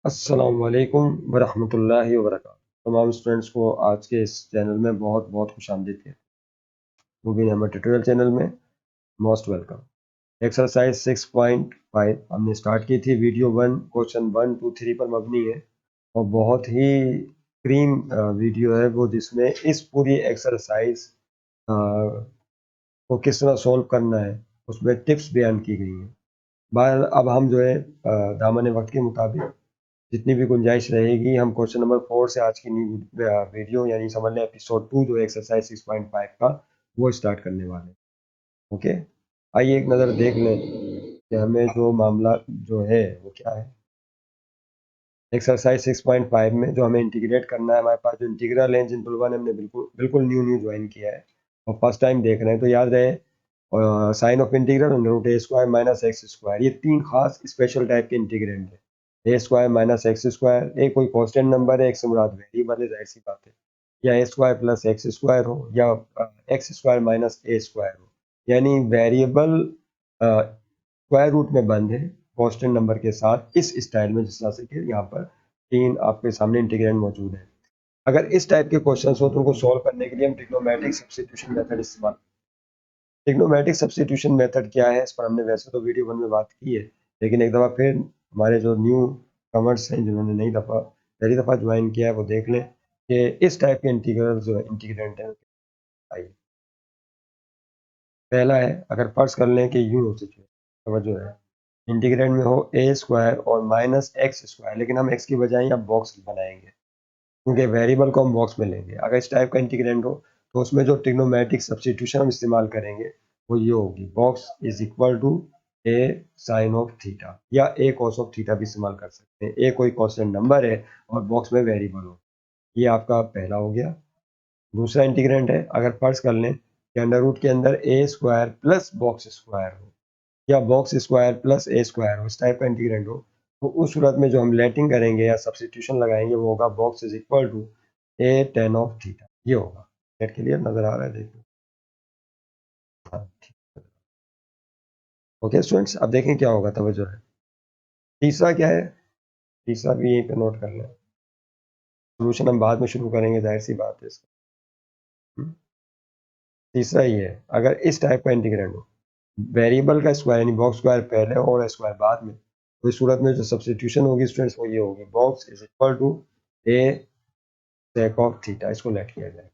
अस्सलामुअलैकुम वरहमतुल्लाहि वबरकातुहू। तमाम स्टूडेंट्स को आज के इस चैनल में बहुत बहुत खुशामदीद है। मुबीन अहमद ट्यूटोरियल चैनल में मोस्ट वेलकम। एक्सरसाइज 6.5 हमने स्टार्ट की थी। वीडियो 1 क्वेश्चन 1 2 3 पर मबनी है और बहुत ही क्रीम वीडियो है वो, जिसमें इस पूरी एक्सरसाइज को किस तरह सोल्व करना है उसमें टिप्स बयान की गई हैं। बहरहाल अब हम जो है दामन वक्त के मुताबिक जितनी भी गुंजाइश रहेगी, हम क्वेश्चन नंबर 4 से आज की न्यू वीडियो यानी समझ लें एपिसोड 2 जो एक्सरसाइज 6.5 का वो स्टार्ट करने वाले हैं। ओके, आइए एक नज़र देख लें कि हमें जो मामला जो है वो क्या है। एक्सरसाइज 6.5 में जो हमें इंटीग्रेट करना है, हमारे पास जो इंटीग्रल है जिन ने हमने बिल्कुल बिल्कुल न्यू न्यू ज्वाइन किया है और फर्स्ट टाइम देख रहे हैं, तो याद रहे sign of integral under root a square minus x square, ये तीन खास स्पेशल टाइप के इंटीग्रेंड है। A square minus x square, a कोई कांस्टेंट नंबर है, एक से मुराद वेरिएबल है, जाहिर सी बात है। या ए स्क्वायर प्लस एक्स स्क्वायर हो, या एक्स स्क्वायर माइनस ए स्क्वायर हो, यानी वेरिएबल स्क्वायर रूट में बंद है कांस्टेंट नंबर के साथ, इस स्टाइल में, जिस तरह से कि यहाँ पर तीन आपके सामने इंटीग्रेंड मौजूद है। अगर इस टाइप के क्वेश्चन हो तो उनको सॉल्व करने के लिए हम ट्रिग्नोमेट्रिक सब्स्टिट्यूशन मेथड इस्तेमाल। ट्रिग्नोमेट्रिक सब्स्टिट्यूशन मेथड क्या है, इस पर हमने वैसे तो वीडियो 1 में बात की है, लेकिन एक दफ़ा फिर हमारे जो न्यू कमर्स हैं जिन्होंने नई दफ़ा पहली दफ़ा ज्वाइन किया है वो देख लें कि इस टाइप के इंटीग्रल जो है इंटीग्रेंट है। आइए, पहला है, अगर फर्ज कर लें कि यूँ हो सिचुएशन तवज्जो है, इंटीग्रेंड में हो ए स्क्वायर और माइनस एक्स स्क्वायर, लेकिन हम एक्स की बजाय यहाँ बॉक्स बनाएंगे क्योंकि वेरिएबल को हम बॉक्स में लेंगे। अगर इस टाइप का इंटीग्रेंड हो तो उसमें जो ट्रिग्नोमेट्रिक सब्स्टिट्यूशन हम इस्तेमाल करेंगे वो ये होगी, box is equal to a sine of theta, या ए कॉस ऑफ थीटा भी इस्तेमाल कर सकते हैं। ए कोई कांस्टेंट नंबर है और बॉक्स में वेरिएबल हो। ये आपका पहला हो गया। दूसरा इंटीग्रेंड है, अगर फर्ज कर लें कि अंडर रूट के अंदर ए स्क्वायर प्लस बॉक्स स्क्वायर हो, या बॉक्स स्क्वायर प्लस ए स्क्वायर हो, इस टाइप का इंटीग्रेंड हो, तो उस सूरत में जो हम लेटिंग करेंगे या सब्स्टिट्यूशन लगाएंगे वो होगा box is equal to a tan of theta. ये होगा। गेट क्लियर नजर आ रहा है? देखिए, हाँ ठीक है। ओके स्टूडेंट्स, अब देखें क्या होगा, तवज्जो है। तीसरा क्या है, तीसरा भी यहीं पे नोट कर लें। सोल्यूशन हम बाद में शुरू करेंगे, जाहिर सी बात है इसका। तीसरा ये है, अगर इस टाइप का इंटीग्रेंड हो, वेरिएबल का स्क्वायर यानी बॉक्स स्क्वायर पहले और स्क्वायर बाद में, तो इस सूरत में जो सब्स्टिट्यूशन होगी स्टूडेंट्स वो ये होगी, box is equal to a sec of theta. इसको लेट किया जाए।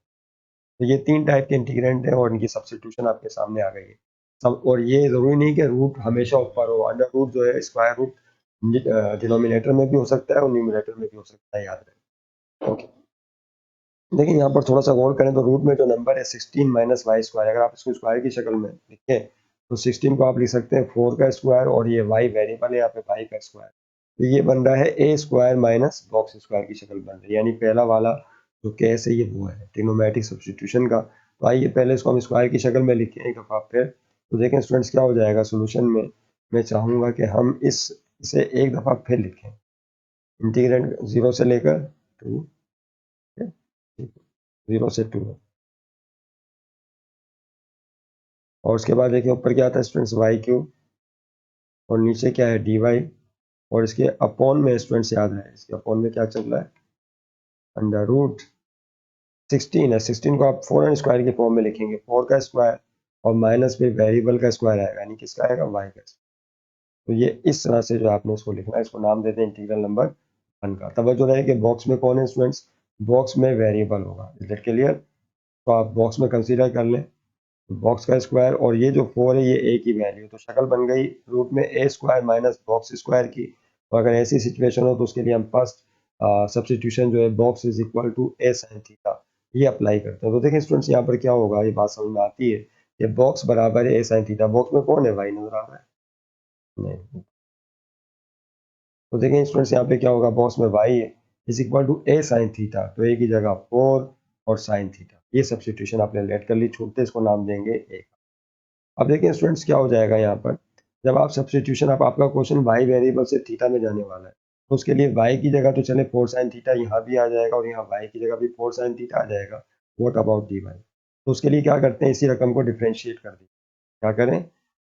तो ये तीन टाइप के इंटीग्रेंट हैं और इनकी सब्स्टिट्यूशन आपके सामने आ गई है सब। और ये ज़रूरी नहीं कि रूट हमेशा ऊपर हो, अंडर रूट जो है स्क्वायर रूट डिनोमिनेटर में भी हो सकता है और न्यूमरेटर में भी हो सकता है, याद रखें। ओके, लेकिन यहाँ पर थोड़ा सा गौर करें तो रूट में जो नंबर है 16 माइनस वाई स्क्वायर, अगर आप इसको स्क्वायर की शक्ल में लिखें तो 16 को आप लिख सकते हैं 4 का स्क्वायर, और ये वाई वेरिएबल है यहाँ पे वाई का स्क्वायर, तो ये बन रहा है a square minus box square की शक्ल बन रही है। यानी पहला वाला जो केस है ये वो है ट्रिग्नोमेट्रिक सब्स्टिट्यूशन का। तो आइए पहले इसको हम स्क्वायर की शक्ल में लिखें एक दफ़ा फिर, तो देखें स्टूडेंट्स क्या हो जाएगा सोल्यूशन में। मैं चाहूँगा कि हम इसे एक दफ़ा फिर लिखें, इंटीग्रेंड 0 से लेकर 2, 0 से 2, और उसके बाद देखिए ऊपर क्या आता है स्टूडेंट्स, वाई क्यूब, और नीचे क्या है डी वाई, और इसके अपॉन में स्टूडेंट्स याद है, इसके अपॉन में क्या चल रहा है, अंडर रूट 16 है। 16 को आप 4 स्क्वायर के फॉर्म में लिखेंगे, 4 का स्क्वायर और माइनस में वेरिएबल का स्क्वायर आएगा, यानी किसका आएगा, वाई का। तो ये इस तरह से जो आपने इसको लिखना है, इसको नाम देते हैं इंटीग्रल नंबर 1 का। तवज्जो रहे कि बॉक्स में कौन है स्टूडेंट्स, बॉक्स में वेरिएबल होगा। Is that clear? तो आप बॉक्स में कंसीडर कर लें बॉक्स का स्क्वायर, और ये जो 4 है ये ए की वैल्यू, तो शक्ल बन गई रूट में ए स्क्वायर माइनस बॉक्स स्क्वायर की। और अगर ऐसी सिचुएशन हो तो उसके लिए हम फर्स्ट सब्स्टिट्यूशन जो है box is equal to a sine theta ये अप्लाई करते हैं। तो देखिए स्टूडेंट्स यहाँ पर क्या होगा, ये बात समझ में आती है कि बॉक्स बराबर है ए साइन थीटा। बॉक्स में कौन है, वाई नजर आ रहा है? नहीं। तो देखें स्टूडेंट्स यहाँ पे क्या होगा, बॉक्स में वाई है is equal to a sine theta, तो ए की जगह 4 और साइन थीटा, ये सब्स्टिट्यूशन आपने लेट कर ली, छूटते इसको नाम देंगे ए। अब देखिए स्टूडेंट्स क्या हो जाएगा यहाँ पर, जब आप सब्स्टिट्यूशन, आप आपका क्वेश्चन वाई वेरिएबल से थीटा में जाने वाला है, तो उसके लिए वाई की जगह तो चले 4 साइन थीटा यहाँ भी आ जाएगा और यहाँ वाई की जगह भी 4 साइन थीटा आ जाएगा। What about d y? तो उसके लिए क्या करते हैं, इसी रकम को डिफ्रेंशिएट कर दें। क्या करें,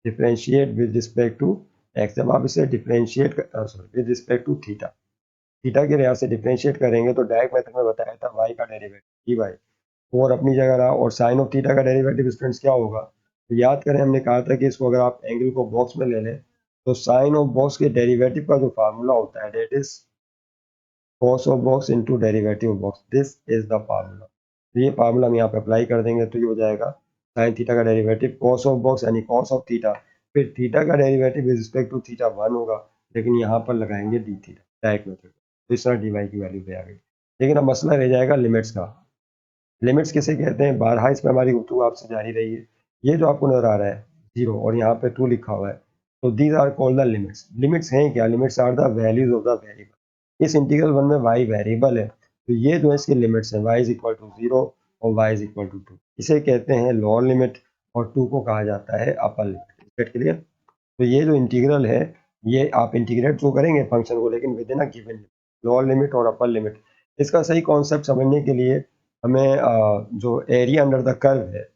differentiate with respect to x. जब आप इसे differentiate with respect to theta, theta के लिहाज से डिफरेंशिएट करेंगे तो डायरेक्ट मेथड में बताया था y का डेरिवेटिव डी वाई, और अपनी जगह रहा, और साइन ऑफ थीटा का डेरिवेटिव स्टूडेंट्स क्या होगा, तो याद करें हमने कहा था कि इसको अगर आप एंगल को बॉक्स में ले लें तो साइन ऑफ बॉक्स के डेरिवेटिव का जो फार्मूला होता है that is cos of box into derivative of box, this is the formula. तो ये फार्मूला हम यहाँ पे अप्लाई कर देंगे तो ये हो जाएगा साइन थीटा का डेरिवेटिव cos ऑफ बॉक्स यानी cos ऑफ थीटा, फिर थीटा का derivative with respect to theta 1 होगा, लेकिन यहाँ पर लगाएंगे डी थीटा डायरेक्ट मेथड, तो इस तरह डी वाई की वैल्यू पे आ गई। लेकिन अब मसला रह जाएगा लिमिट्स का। लिमिट्स किसे कहते हैं, बारहा इस पर हमारी गुफ्तगू आपसे जारी रही है। ये जो आपको नजर आ रहा है 0 और यहाँ पे 2 लिखा हुआ है, तो these are called the limits. Limits हैं क्या, limits are the values of the variable. इस इंटीग्रल 1 में y वेरिएबल है, तो ये जो है इसके लिमिट्स हैं, y इज इक्वल टू 0 और y इज इक्वल टू 2। इसे कहते हैं लोअर लिमिट और 2 को कहा जाता है अपर लिमिट। Get clear. तो ये जो इंटीग्रल है ये आप इंटीग्रेट जो करेंगे फंक्शन को, लेकिन with in a given lower limit और अपर लिमिट। इसका सही कॉन्सेप्ट समझने के लिए हमें जो एरिया अंडर द कर्व है,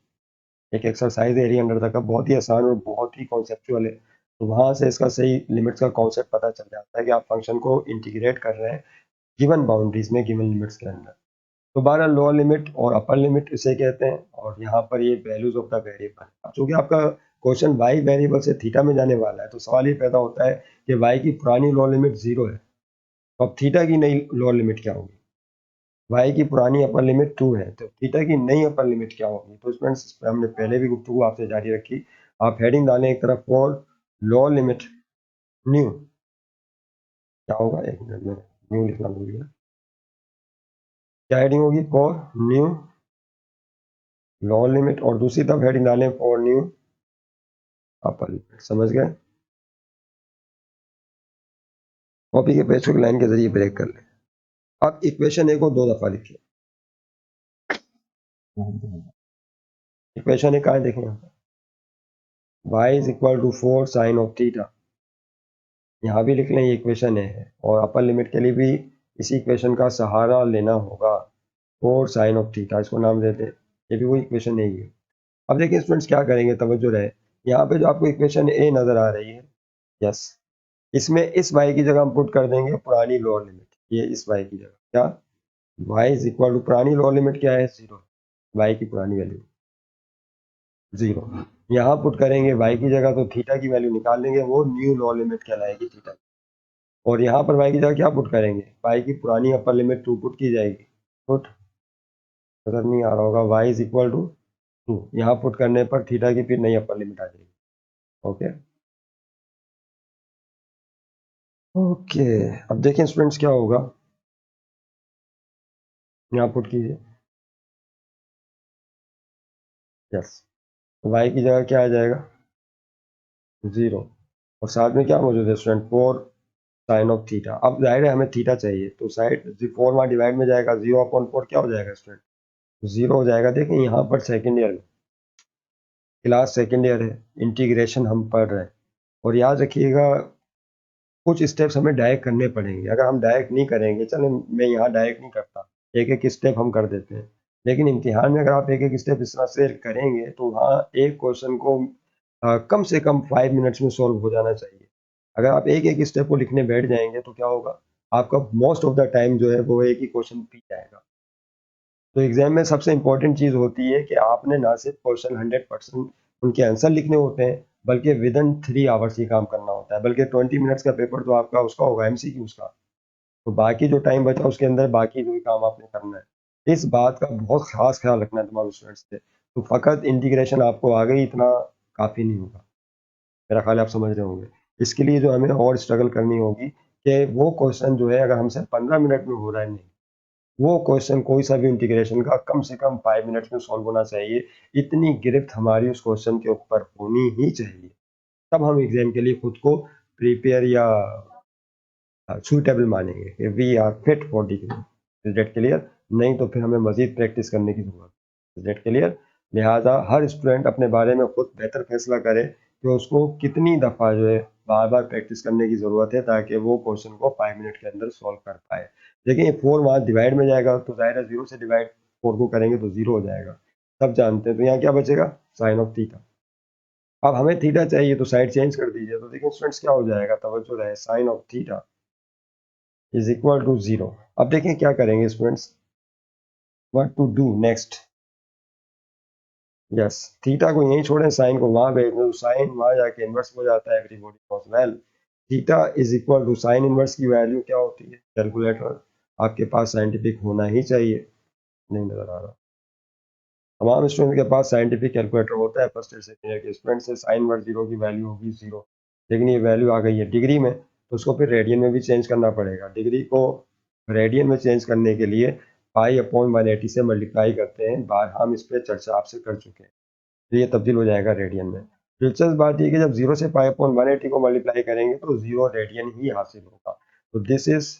एक exercise area under the curve बहुत ही आसान और बहुत ही कॉन्सेप्चुअल है, तो वहाँ से इसका सही लिमिट्स का कॉन्सेप्ट पता चल जाता है कि आप फंक्शन को इंटीग्रेट कर रहे हैं गिवन बाउंड्रीज में, गिवन लिमिट्स के अंदर। तो 12 लोअर लिमिट और अपर लिमिट इसे कहते हैं, और यहाँ पर ये वैल्यूज ऑफ द वेरिएबल। अब चूंकि आपका क्वेश्चन वाई वेरिएबल से थीटा में जाने वाला है, तो सवाल ये पैदा होता है कि वाई की पुरानी लोअर लिमिट 0 है, तो अब थीटा की नई लोअर लिमिट क्या होगी। वाई की पुरानी अपर लिमिट 2 है, तो थीटा की नई अपर लिमिट क्या होगी। तो स्टूडेंट्स इस पर हमने पहले भी गुफ्तगू आपसे जारी रखी। आप हेडिंग डालें एक तरफ फॉर लोअर लिमिट न्यू, क्या होगा, एक मिनट में न्यू लिखना भूल गया, क्या हेडिंग होगी, फॉर न्यू लोअर लिमिट, और दूसरी तरफ हेडिंग डालें फॉर न्यू अपर लिमिट। समझ गए। कॉपी के पेज को लाइन के जरिए ब्रेक कर लें। अब इक्वेशन ए को 2 दफा लिखिए। इक्वेशन ए कहाँ देखें, y is equal to 4 sine of theta, यहाँ भी लिख लें ये इक्वेशन है, और अपर लिमिट के लिए भी इसी इक्वेशन का सहारा लेना होगा, 4 साइन ऑफ थीटा, इसको नाम देते हैं, ये भी वही इक्वेशन नहीं है। अब देखिए स्टूडेंट्स क्या करेंगे, तवज्जो रहे, यहाँ पे जो आपको इक्वेशन ए नजर आ रही है, यस, इसमें इस y की जगह हम पुट कर देंगे पुरानी लोअर लिमिट, ये इस y की जगह क्या, y इज इक्वल टू पुरानी लोअर लिमिट क्या है 0, y की पुरानी वैल्यू 0, यहाँ पुट करेंगे y की जगह तो थीटा की वैल्यू निकाल लेंगे, वो न्यू लोअर लिमिट कहलाएगी थीटा, और यहाँ पर y की जगह क्या पुट करेंगे, y की पुरानी अपर लिमिट 2 पुट की जाएगी, पुट, नजर नहीं आ रहा होगा, y इज इक्वल टू 2, यहाँ पुट करने पर थीटा की फिर नई अपर लिमिट आ जाएगी। ओके ओके, अब देखें स्टूडेंट्स क्या होगा, यहाँ पुट कीजिए, यस, y की जगह क्या आ जाएगा 0, और साथ में क्या मौजूद है स्टूडेंट 4 साइन ऑफ थीटा। अब जाहिर है हमें थीटा चाहिए, तो साइड 4 वहाँ डिवाइड में जाएगा, 0/4 क्या हो जाएगा स्टूडेंट 0 हो जाएगा। देखें यहाँ पर सेकेंड ईयर में, क्लास सेकेंड ईयर है, इंटीग्रेशन हम पढ़ रहे हैं, और याद रखिएगा कुछ स्टेप्स हमें डायरेक्ट करने पड़ेंगे, अगर हम डायरेक्ट नहीं करेंगे, चले मैं यहाँ डायरेक्ट नहीं करता, एक एक स्टेप हम कर देते हैं, लेकिन इम्तिहान में अगर आप एक एक स्टेप इस तरह से करेंगे तो वहाँ एक क्वेश्चन को कम से कम 5 मिनट्स में सॉल्व हो जाना चाहिए। अगर आप एक एक स्टेप को लिखने बैठ जाएंगे तो क्या होगा, आपका मोस्ट ऑफ द टाइम जो है वो एक ही क्वेश्चन पी जाएगा। तो एग्जाम में सबसे इंपॉर्टेंट चीज़ होती है कि आपने ना सिर्फ क्वेश्चन 100% उनके आंसर लिखने होते हैं, बल्कि विद इन 3 आवर्स ही काम करना होता है, बल्कि 20 मिनट्स का पेपर तो आपका उसका होगा एमसीक्यूज का, तो बाकी जो टाइम बचा उसके अंदर बाकी जो भी काम आपने करना है। इस बात का बहुत खास ख्याल रखना है तमाम स्टूडेंट्स से। तो फ़कत इंटीग्रेशन आपको आ गई इतना काफ़ी नहीं होगा, मेरा ख्याल है आप समझ रहे होंगे। इसके लिए जो हमें और स्ट्रगल करनी होगी कि वो क्वेश्चन जो है अगर हमसे 15 मिनट में हो रहा है, नहीं, वो क्वेश्चन कोई सा भी इंटीग्रेशन का कम से कम 5 मिनट्स में सॉल्व होना चाहिए। इतनी गिरफ्त हमारी उस क्वेश्चन के ऊपर होनी ही चाहिए, तब हम एग्जाम के लिए खुद को प्रिपेयर या सूटेबल मानेंगे कि we are fit for degree. Is that clear, नहीं तो फिर हमें मजीद प्रैक्टिस करने की जरूरत है। इज डेट क्लियर, लिहाजा हर स्टूडेंट अपने बारे में खुद बेहतर फैसला करे कि उसको कितनी दफ़ा जो है बार बार प्रैक्टिस करने की ज़रूरत है, ताकि वो क्वेश्चन को 5 मिनट के अंदर सॉल्व कर पाए। देखिए 4 वहाँ डिवाइड में जाएगा तो जाहिर है 0 से डिवाइड 4 को करेंगे तो 0 हो जाएगा, सब जानते हैं। तो यहाँ क्या बचेगा, साइन ऑफ थीटा। अब हमें थीटा चाहिए तो साइड चेंज कर दीजिए, तो देखिए स्टूडेंट्स क्या हो जाएगा, तवज्जो रहे, sign of theta is equal to 0। अब देखें क्या करेंगे students, what to do next. Yes, theta को यहीं छोड़ें, साइन को वहां भेज दो, साइन वहां जाके इनवर्स हो जाता है, everybody knows well. Theta is equal to sine inverse की वैल्यू क्या होती है, कैलकुलेटर आपके पास साइंटिफिक होना ही चाहिए, नहीं नजर आ रहा। तमाम स्टूडेंट के पास साइंटिफिक कैलकुलेटर होता है, फर्स्ट ईयर सेकेंड ईयर के स्टूडेंट से। साइन इनवर्स 0 की वैल्यू होगी 0, लेकिन ये वैल्यू आ गई है डिग्री में, तो उसको फिर रेडियन में भी चेंज करना पड़ेगा। डिग्री को रेडियन में चेंज करने के लिए पाई अपॉन 180 से मल्टीप्लाई करते हैं, बार हम इस पर चर्चा आपसे कर चुके हैं, तो ये तब्दील हो जाएगा रेडियन में। दिलचस्प बात यह कि जब 0 से पाई अपॉन 180 को मल्टीप्लाई करेंगे तो 0 रेडियन ही हासिल होगा। तो this is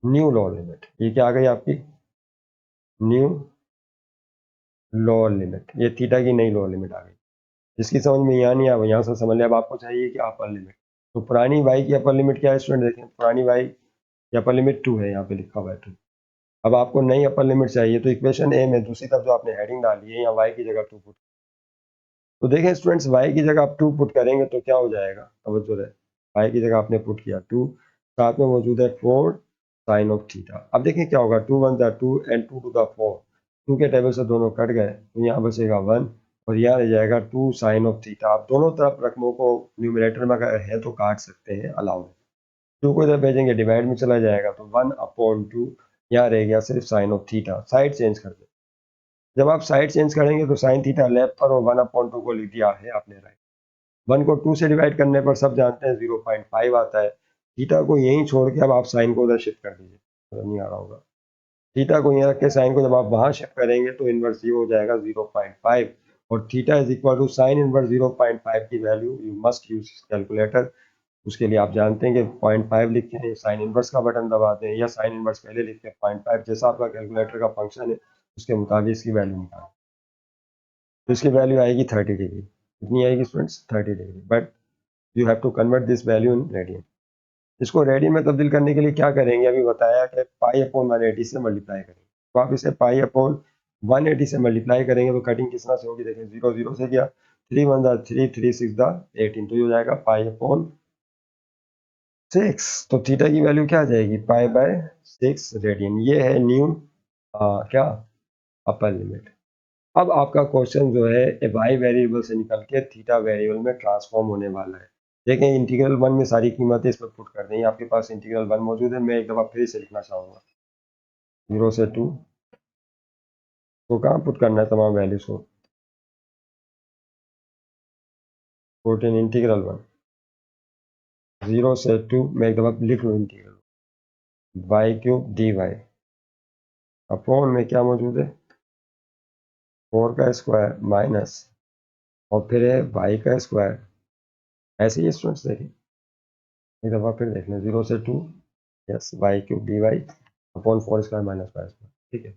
new law limit. ये क्या आ गई आपकी, न्यू लोअर लिमिट, ये थीटा की नई लोअर लिमिट आ गई। जिसकी समझ में यहाँ नहीं आ, यहाँ से समझ लिया। अब आपको चाहिए कि अपर लिमिट, तो पुरानी y की अपर लिमिट क्या है स्टूडेंट, देखें पुरानी y की अपर लिमिट 2 है, यहाँ पे लिखा हुआ है 2। अब आपको नई अपर लिमिट चाहिए, तो इक्वेशन ए में दूसरी तरफ जो आपने हेडिंग डाली है, यहाँ y की जगह 2 पुट, तो देखें स्टूडेंट्स y की जगह आप 2 पुट करेंगे तो क्या हो जाएगा, तवज्जो रहे, y की जगह आपने पुट किया 2, साथ में मौजूद है 4 साइन ऑफ थीटा। अब देखें क्या होगा, 2 1 2 एंड 2 टू द 4, 2 के टेबल से दोनों कट गए, तो यहाँ बचेगा 1 और यहाँ रह जाएगा 2 साइन ऑफ थीटा। आप दोनों तरफ रकमों को न्यूमरेटर में अगर है तो काट सकते हैं, अलाउ है। 2 को इधर भेजेंगे डिवाइड में चला जाएगा, तो 1/2 यहाँ रह गया सिर्फ sine of theta. Side change कर दे, जब आप साइड चेंज करेंगे तो साइन थीटा लेफ्ट पर और 1/2 को लिख दिया है आपने राइट। 1 को 2 से डिवाइड करने पर सब जानते हैं 0.5 आता है। थीटा को यहीं छोड़ के अब आप साइन को उधर शिफ्ट कर दीजिए, तो नहीं आ रहा होगा। थीटा को यहाँ रख के साइन को जब आप वहां शिफ्ट करेंगे तो इनवर्स ये हो जाएगा 0.5, और theta is equal to sine inverse 0.5 की value you must use calculator. उसके लिए आप जानते हैं कि 0.5 लिखें, साइन इनवर्स का बटन दबा दें, या साइन इनवर्स पहले लिख के 0.5, जैसा आपका कैलकुलेटर का फंक्शन है उसके मुताबिक इसकी वैल्यू निकालें। तो इसकी वैल्यू आएगी 30 डिग्री। कितनी आएगी students, 30 degree, but you have to convert this value in radian. इसको रेडियन में तब्दील करने के लिए क्या करेंगे, अभी बताया कि पाई अपॉन 180 से मल्टीप्लाई करेंगे, तो आप इसे पाई अपॉन 180 से मल्टीप्लाई करेंगे तो कटिंग किस तरह से होगी, देखें 0 0 से गया, 3 1 3 3 6 18, तो ये हो जाएगा पाई अपॉन 6। तो थीटा की वैल्यू क्या आ जाएगी, पाई बाय 6 रेडियन। ये है न्यू क्या अपर लिमिट। अब आपका क्वेश्चन जो है वाई वेरिएबल से निकल के थीटा वेरिएबल में ट्रांसफॉर्म होने वाला है। देखें इंटीग्रल 1 में सारी कीमतें इस पर पुट कर दें, आपके पास इंटीग्रल 1 मौजूद है। मैं एक दफ़ा फिर से लिखना चाहूँगा, 0 से 2 को कहाँ पुट करना है, तमाम वैल्यूज को, 14 इंटीग्रल 1, 0 से 2, मैं एक दफ़ा लिख लूँ इंटीग्रल y³ dy अपॉन में क्या मौजूद है, 4 का स्क्वायर माइनस और फिर है y का स्क्वायर। ऐसे ही स्टूडेंट्स देखें, एक दफ़ा फिर देख लें, 0 से 2, yes y³ dy upon 4 square minus y square, ठीक है।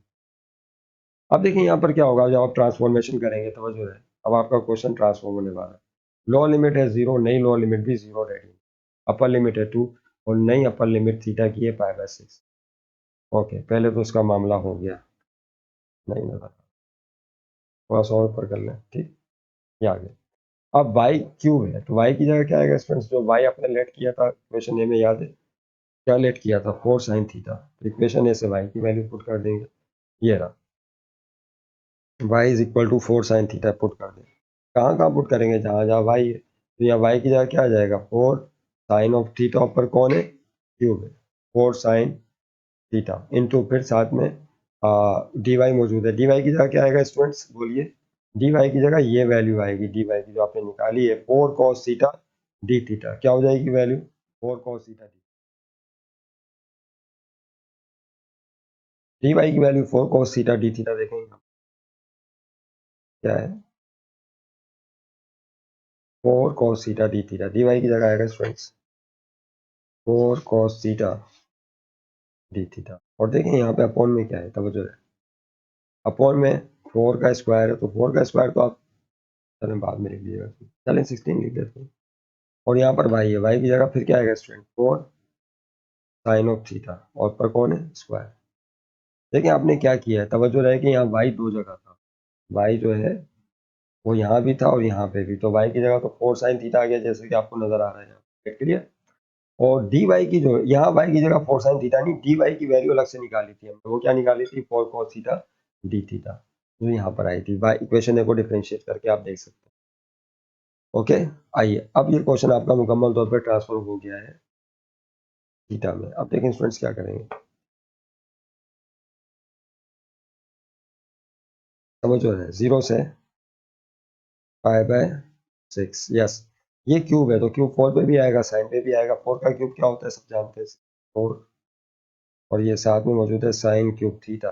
अब देखिए यहाँ पर क्या होगा जब आप ट्रांसफॉर्मेशन करेंगे, तवज्जो है, अब आपका क्वेश्चन ट्रांसफॉर्म होने वाला है। लोअर लिमिट है 0, नई लोअर लिमिट भी 0 रहेगी, अपर लिमिट है 2 और नई अपर लिमिट थीटा की है पाई बाय 6। ओके, पहले तो इसका मामला हो गया, नहीं नजर, थोड़ा सा और ऊपर कर लें, ठीक, ये आ गया। अब y क्यूब है, तो y की जगह क्या आएगा स्टूडेंट्स, जो y आपने लेट किया था इक्वेशन ए में, याद है क्या लेट किया था, 4 साइन थीटा। तो इक्वेशन ए से y की वैल्यू पुट कर देंगे, ये रहा y is equal to 4 sine theta put कर दें। कहाँ कहाँ पुट करेंगे, जहाँ जहाँ y है, तो यहाँ y की जगह क्या आ जाएगा, 4 साइन ऑफ थीटा, ऊपर कौन है, क्यूब है, 4 साइन थीटा इनटू फिर साथ में dy मौजूद है। dy की जगह क्या आएगा स्टूडेंट्स, बोलिए, dy की जगह ये वैल्यू आएगी, dy की जो आपने निकाली है 4 cos थीटा डी थीटा, क्या हो जाएगी value, 4 cos theta D Y की value 4 cos theta D theta, देखेंगे क्या है, 4 cos theta D theta, dy की जगह आएगा students 4 cos theta D theta. और देखें यहाँ पे अपॉन में क्या है, तवज्जो है, अपॉन में 4 का स्क्वायर है, तो 4 का स्क्वायर तो आप चलें बाद में लिख लीजिएगा, चलें 16 लिख देते हैं। और यहाँ पर y है, y की जगह फिर क्या आएगा स्टूडेंट, 4 साइन ऑफ थीटा, और पर कौन है, स्क्वायर। देखिए आपने क्या किया है, तवज्जो रहे कि यहाँ y दो जगह था, y जो है वो यहाँ भी था और यहाँ पे भी, तो y की जगह तो 4 साइन थीटा आ गया, जैसे कि आपको नजर आ रहा है यहाँ, क्लियर। और डी वाई की जो यहाँ वाई की जगह 4 साइन थीटा नहीं, डी वाई की वैल्यू अलग से निकाली थी हमने। वो क्या निकाली थी? 4 कॉस थीटा डी थीटा, जो यहाँ पर आई थी। वाई इक्वेशन को डिफरेंशिएट करके आप देख सकते हैं। ओके, आइए अब ये क्वेश्चन आपका मुकम्मल तौर पर ट्रांसफॉर्म हो गया है थीटा में। अब देखें स्टूडेंट्स क्या करेंगे, समझ रहे हैं? 0 से π/6। यस, ये क्यूब है तो क्यूब 4 पे भी आएगा, साइन पे भी आएगा। 4 का क्यूब क्या होता है सब जानते हैं, 4। और ये साथ में मौजूद है साइन क्यूब थीटा,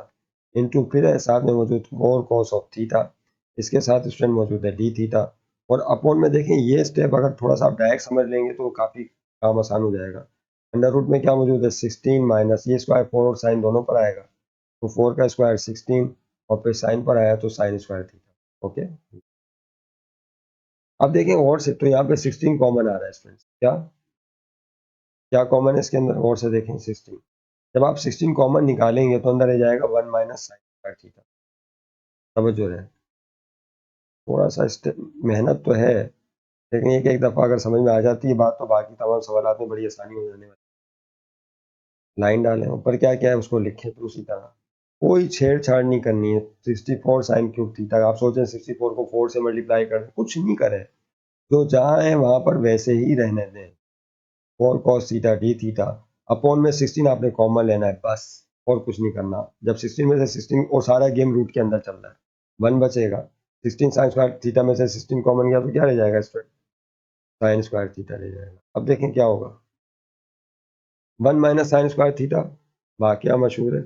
इनटू फिर है साथ में मौजूद 4 कॉस ऑफ थीटा, इसके साथ स्टूडेंट मौजूद है डी थीटा। और अपॉन में देखें ये स्टेप अगर थोड़ा सा आप डायरेक्ट समझ लेंगे तो काफ़ी काम आसान हो जाएगा। अंडर रूट में क्या मौजूद है? 16 माइनस ये स्क्वायर 4 और साइन दोनों पर आएगा, तो 4 का स्क्वायर 16 और फिर साइन पर आया तो साइन स्क्वायर थीटा। ओके, अब देखें और से, तो यहाँ पे 16 कॉमन आ रहा है स्टूडेंट्स। क्या क्या कॉमन है इसके अंदर? और से देखें 16, जब आप 16 कॉमन निकालेंगे तो अंदर रह जाएगा 1 माइनस साइन स्क्वायर थीटा। समझ जो है, थोड़ा सा मेहनत तो है, लेकिन एक एक दफ़ा अगर समझ में आ जाती है बात तो बाकी तमाम सवालात में बड़ी आसानी हो जाने वाली। लाइन डालें, ऊपर क्या क्या है उसको लिखें, तो उसी तरह कोई छेड़छाड़ नहीं करनी है। 64 साइन क्यूब थीटा, आप सोचें 64 को 4 से मल्टीप्लाई करें, कुछ नहीं करें, जो जहाँ है वहाँ पर वैसे ही रहने दें। 4 cos theta D theta upon में 16 आपने कॉमन लेना है बस, और कुछ नहीं करना। जब 16 में से 16 और सारा गेम रूट के अंदर चल रहा है, 1 बचेगा। 16 साइन स्क्वायर थीटा में से 16 कॉमन गया तो क्या रह जाएगा स्टूडेंट? साइन स्क्वायर थीटा रह जाएगा। अब देखें क्या होगा, 1 माइनस साइन स्क्वायर थीटा, वाकया मशहूर है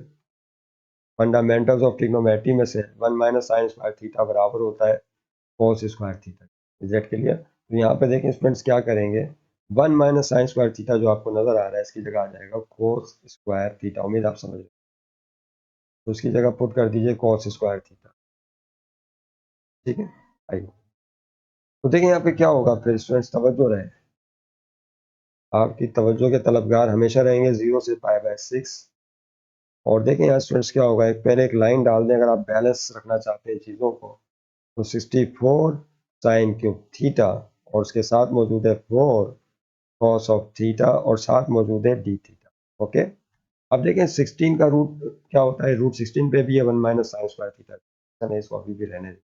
फंडामेंटल्स ऑफ ट्रिग्नोमेट्री में से, 1 माइनस साइन स्क्वायर थीटा बराबर होता है cos square theta. Is that clear? तो यहाँ पे देखें स्टूडेंट्स क्या करेंगे, 1 माइनस साइन स्क्वायर थीटा जो आपको नजर आ रहा है इसकी जगह आ जाएगा cos स्क्वायर थीटा। उम्मीद आप समझ रहे हैं, तो उसकी जगह पुट कर दीजिए cos स्क्वायर थीटा। ठीक है, आइए तो देखें यहाँ पे क्या होगा फिर स्टूडेंट्स, तवज्जो रहे, आपकी तवज्जो के तलबगार हमेशा रहेंगे 0 से π/6। और देखें यहाँ स्टूडेंट्स क्या होगा, एक पहले एक लाइन डाल दें, अगर आप बैलेंस रखना चाहते हैं चीज़ों को, तो 64 साइन क्यूब थीटा और उसके साथ मौजूद है 4 कॉस ऑफ थीटा और साथ मौजूद है डी थीटा। ओके, अब देखें 16 का रूट क्या होता है, रूट 16 पे भी है 1 माइनस साइन स्क्वायर थीटा, इसको अभी भी रहने दें।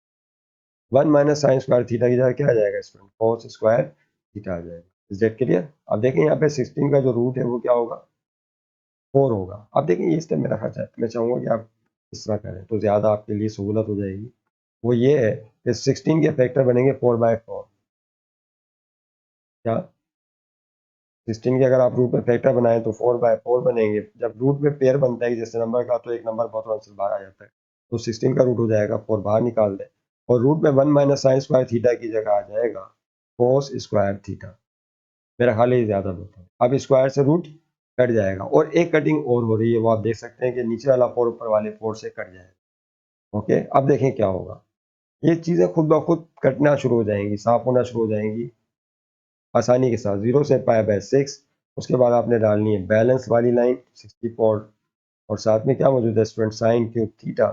1 माइनस साइन स्क्वायर थीटा की जगह क्या आ जाएगा स्टूडेंट? कॉस स्क्वायर थीटा आ जाएगा। Is that clear? अब देखें यहाँ पे 16 का जो रूट है वो क्या होगा? 4 होगा। अब देखें ये स्टेप मेरा ख्याल है, मैं चाहूँगा कि आप इस तरह करें तो ज़्यादा आपके लिए सहूलत हो जाएगी। वो ये है कि 16 के फैक्टर बनेंगे 4/4। क्या 16 के अगर आप रूट में फैक्टर बनाएं तो 4/4 बनेंगे। जब रूट में पेयर बनता है जैसे नंबर का, तो एक नंबर बहुत आंसर बाहर आ जाता है, तो 16 का रूट हो जाएगा 4, बाहर निकाल दें। और रूट में 1 माइनस साइन स्क्वायर थीटा की जगह आ जाएगा कोस स्क्वायर थीटा। मेरा ख्याल है ज़्यादा बेहतर है। अब स्क्वायर से रूट कट जाएगा और एक कटिंग और हो रही है, वो आप देख सकते हैं कि नीचे वाला 4 ऊपर वाले 4 से कट जाएगा। ओके, अब देखें क्या होगा, ये चीज़ें खुद ब खुद कटना शुरू हो जाएंगी, साफ होना शुरू हो जाएंगी आसानी के साथ। 0 से π/6, उसके बाद आपने डालनी है बैलेंस वाली लाइन 64 और साथ में क्या मौजूद है स्टूडेंट? साइन क्यूब थीटा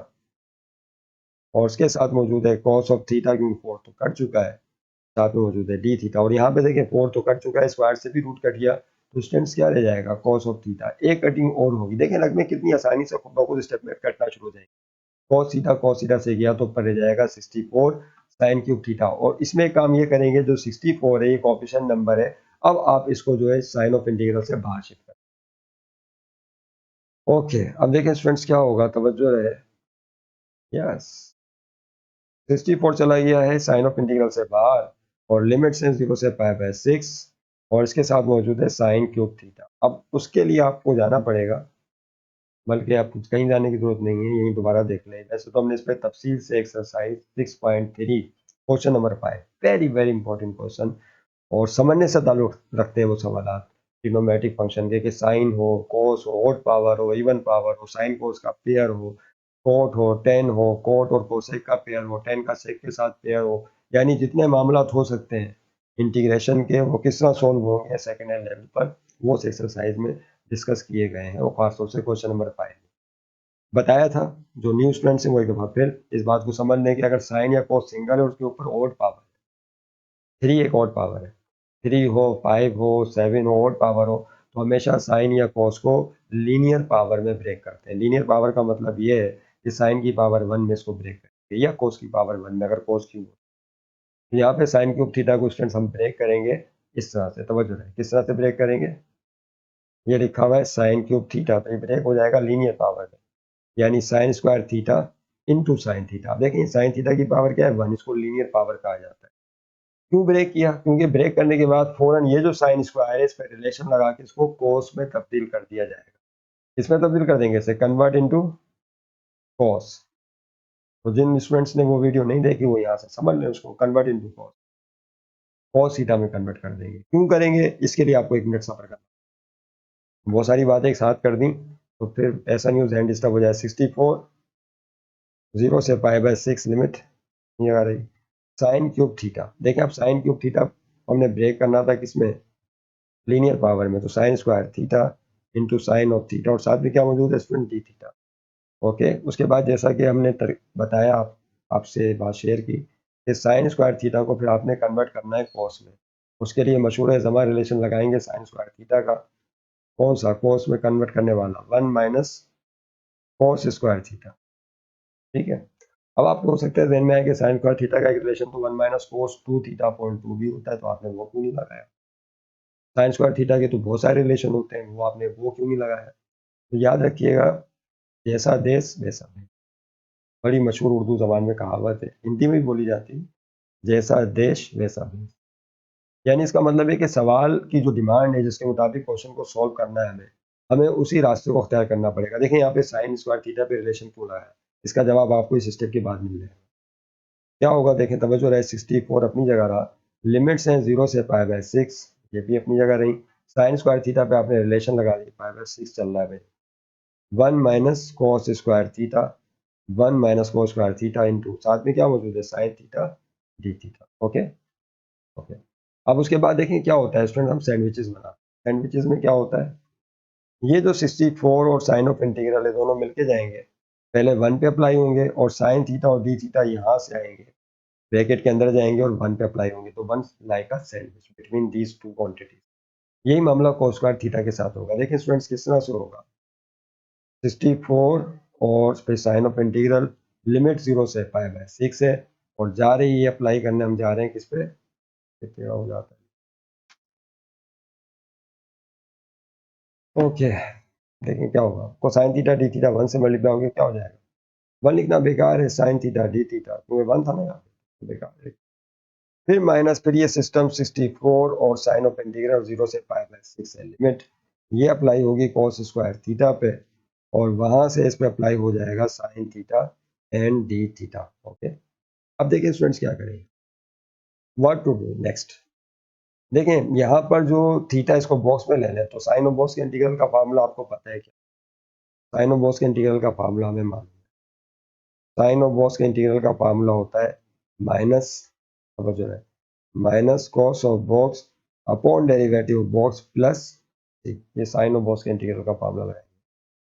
और उसके साथ मौजूद है कॉस ऑफ थीटा, क्योंकि 4 तो कट चुका है, साथ में मौजूद है डी थीटा। और यहाँ पे देखें 4 तो कट चुका है, स्क्वायर से भी रूट कट गया, तो स्टूडेंट्स क्या रह जाएगा? Cos of theta. एक कटिंग और होगी, देखें लगभग कितनी आसानी से खुद ब खुद स्टेप में कटना शुरू हो जाएगी। cos थीटा से गया तो ऊपर रह जाएगा 64 साइन क्यूब थीटा। और इसमें एक काम ये करेंगे, जो 64 है ये कोएफिशिएंट नंबर है, अब आप इसको जो है साइन ऑफ इंटीग्रल से बाहर शिफ्ट करें। ओके, अब देखें स्टूडेंट्स क्या होगा, तवज्जो रहे। यस, 64 चला गया है साइन ऑफ इंटीग्रल से बाहर और लिमिट्स हैं 0 से π/6 और इसके साथ मौजूद है साइन क्यूब थीटा। अब उसके लिए आपको जाना पड़ेगा, बल्कि आप कहीं जाने की जरूरत नहीं है, यही दोबारा देख लें। वैसे तो हमने इस पर तफसील से exercise 6.3 question number 5, very very important question और समझने से ताल्लुक रखते हैं वो सवाल ट्रिग्नोमेट्रिक फंक्शन के, कि साइन हो, कोस हो, ऑड पावर हो, इवन पावर हो, साइन कोस का पेयर हो, कोट हो, टेन हो, कोट और कोसेक का पेयर हो, टेन का सेक के साथ पेयर हो, यानी जितने मामला हो सकते हैं इंटीग्रेशन के, वो किस तरह सोल्व होंगे सेकेंड हैंड लेवल पर, वो उस एक्सरसाइज में डिस्कस किए गए हैं। और खासतौर से क्वेश्चन नंबर 5 बताया था, जो न्यू स्टूडेंट्स हैं वो एक दफ़ा फिर इस बात को समझ लें कि अगर साइन या कोस सिंगल है और उसके ऊपर ऑड पावर 3 एक ऑड पावर है, 3 हो, 5 हो, 7 हो, ऑड पावर हो, तो हमेशा साइन या कॉस को लीनियर पावर में ब्रेक करते हैं। लीनियर पावर का मतलब ये है कि साइन की पावर 1 में इसको ब्रेक करेंगे या कॉस की पावर 1 में, अगर कॉस क्यूब हो। तो यहाँ पे साइन क्यूब थीटा को स्टूडेंट्स हम ब्रेक करेंगे इस तरह से, तवज्जो रहे, किस तरह से ब्रेक करेंगे, ये लिखा हुआ है साइन क्यूब थीटा, तो ये ब्रेक हो जाएगा लीनियर पावर में, यानी sign square theta into sine theta. देखिए साइन थीटा की पावर क्या है 1, इसको लीनियर पावर कहा जाता है। क्यों ब्रेक किया, क्योंकि ब्रेक करने के बाद फौरन ये जो साइन स्क्वायर है इस पर रिलेशन लगा के इसको कोस में तब्दील कर दिया जाएगा। इसमें तब्दील कर देंगे, इसे कन्वर्ट इनटू कॉस। तो जिन स्टूडेंट्स ने वो वीडियो नहीं देखी वो यहाँ से समझ लें, उसको convert into cos, cos theta में कन्वर्ट कर देंगे। क्यों करेंगे, इसके लिए आपको 1 मिनट सफर करना, बहुत सारी बातें एक साथ कर दी तो फिर ऐसा न्यूज हैंड डिस्टर्ब हो जाए। 64 0 से π/6 लिमिट ये आ रही साइन क्यूब थीटा। देखें अब साइन क्यूब थीटा हमने ब्रेक करना था किसमें, लीनियर पावर में, तो sign square theta into sine of theta, और साथ में क्या मौजूद है स्टूडेंट डी थीटा। ओके, उसके बाद जैसा कि हमने बताया आपसे बात शेयर की कि साइन स्क्वायर थीटा को फिर आपने कन्वर्ट करना है कॉस में। उसके लिए मशहूर है जमा रिलेशन लगाएंगे साइन स्क्वायर थीटा का, कौन सा, कॉस में कन्वर्ट करने वाला 1 माइनस कॉस स्क्वायर थीटा। ठीक है, अब आपको हो सकता है ध्यान में आए कि साइन स्क्वायर थीटा का एक रिलेशन तो 1 माइनस कोस 2 थीटा अपॉन 2 भी होता है, तो आपने वो क्यों नहीं लगाया। साइन स्क्वायर थीटा के तो बहुत सारे रिलेशन होते हैं, वो आपने वो क्यों नहीं लगाया। तो याद रखिएगा, जैसा देश वैसा भेष, बड़ी मशहूर उर्दू जबान में कहावत है, हिंदी में भी बोली जाती है, जैसा देश वैसा भेष। यानी इसका मतलब है कि सवाल की जो डिमांड है जिसके मुताबिक क्वेश्चन को सॉल्व करना है हमें, हमें उसी रास्ते को अख्तियार करना पड़ेगा। देखिए यहाँ पे साइन स्क्वायर थीटा पे रिलेशन क्यों लगाया, इसका जवाब आपको इस स्टेप के बाद मिल जाएगा। क्या होगा, देखें तवज्जो रहे, 64 अपनी जगह रहा, लिमिट्स हैं 0 से π/6, ये भी अपनी जगह रही। साइन स्क्वायर थीटा पे आपने रिलेशन लगा दी, π/6 चल रहा है भाई, 1 minus cos square theta, 1 minus cos square theta into साथ में क्या मौजूद है sign theta D theta. Okay okay, अब उसके बाद देखें क्या होता है स्टूडेंट, हम सैंडविचेस बनाते हैं। सैंडविचेस में क्या होता है, ये जो 64 और साइन ऑफ इंटीग्रल है दोनों मिलके जाएंगे, पहले 1 पे अप्लाई होंगे और साइन थीटा और डी थीटा यहाँ से आएंगे, ब्रैकेट के अंदर जाएंगे और 1 पे अप्लाई होंगे, तो 1 like a sandwich between these two quantities. यही मामला cos स्क्वायर थीटा के साथ होगा। देखिए स्टूडेंट्स किस तरह से होगा, 64 और फिर साइन ऑफ इंटीग्रल, लिमिट 0 से π/6 है और जा रही है अप्लाई करने, हम जा रहे हैं किस पे, कितने हो जाता है। ओके, देखिए क्या होगा, कोसाइन थीटा डी थीटा 1 से मल्टीप्लाई होंगे, क्या हो जाएगा, 1 लिखना बेकार है, साइन थीटा डी थीटा क्योंकि 1 था ना यहाँ पे, तो बेकार है। फिर माइनस, फिर ये सिस्टम 64 और साइन ऑफ इंटीग्रल 0 से π/6 है, लिमिट ये अप्लाई होगी cos स्क्वायर थीटा पे और वहां से इस पे अप्लाई हो जाएगा sine theta and D theta. Okay, अब देखिए स्टूडेंट्स क्या करेंगे, व्हाट टू डू नेक्स्ट। देखें यहाँ पर जो थीटा इसको बॉक्स में ले लें, तो साइन ऑफ बॉक्स के इंटीग्रल का फार्मूला आपको पता है क्या, साइन ऑफ बॉक्स के इंटीग्रल का फार्मूला हमें मालूम है। साइन ऑफ बॉक्स के इंटीग्रल का फार्मूला होता है माइनस, समझ रहे हैं, minus cos of box upon derivative box plus, ये साइन ऑफ बॉक्स के इंटीग्रल का फार्मूला लगाएंगे।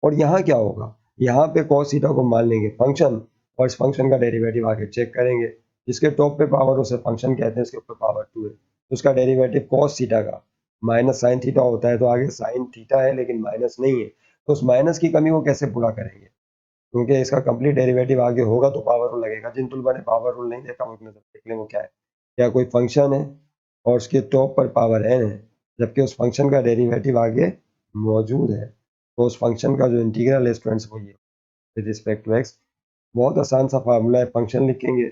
और यहाँ क्या होगा, यहाँ पे cos थीटा को मान लेंगे फंक्शन और इस फंक्शन का डेरिवेटिव आके चेक करेंगे, जिसके टॉप पे पावर उसे फंक्शन कहते हैं, इसके ऊपर पावर 2 है, तो उसका डेरिवेटिव cos थीटा का माइनस साइन थीटा होता है, तो आगे साइन थीटा है लेकिन माइनस नहीं है, तो उस माइनस की कमी को कैसे पूरा करेंगे, क्योंकि इसका कंप्लीट डेरिवेटिव आगे होगा तो पावर रूल लगेगा। जिन तुलबा ने पावर रूल नहीं देखा वो एक नजर देख लें, वो क्या है, क्या कोई फंक्शन है और उसके टॉप पर पावर n है, जबकि उस फंक्शन का डेरिवेटिव आगे मौजूद है, तो उस फंक्शन का जो इंटीग्रल है स्टूडेंट्स वो ये विद रिस्पेक्ट टू एक्स। बहुत आसान सा फार्मूला है, फंक्शन लिखेंगे,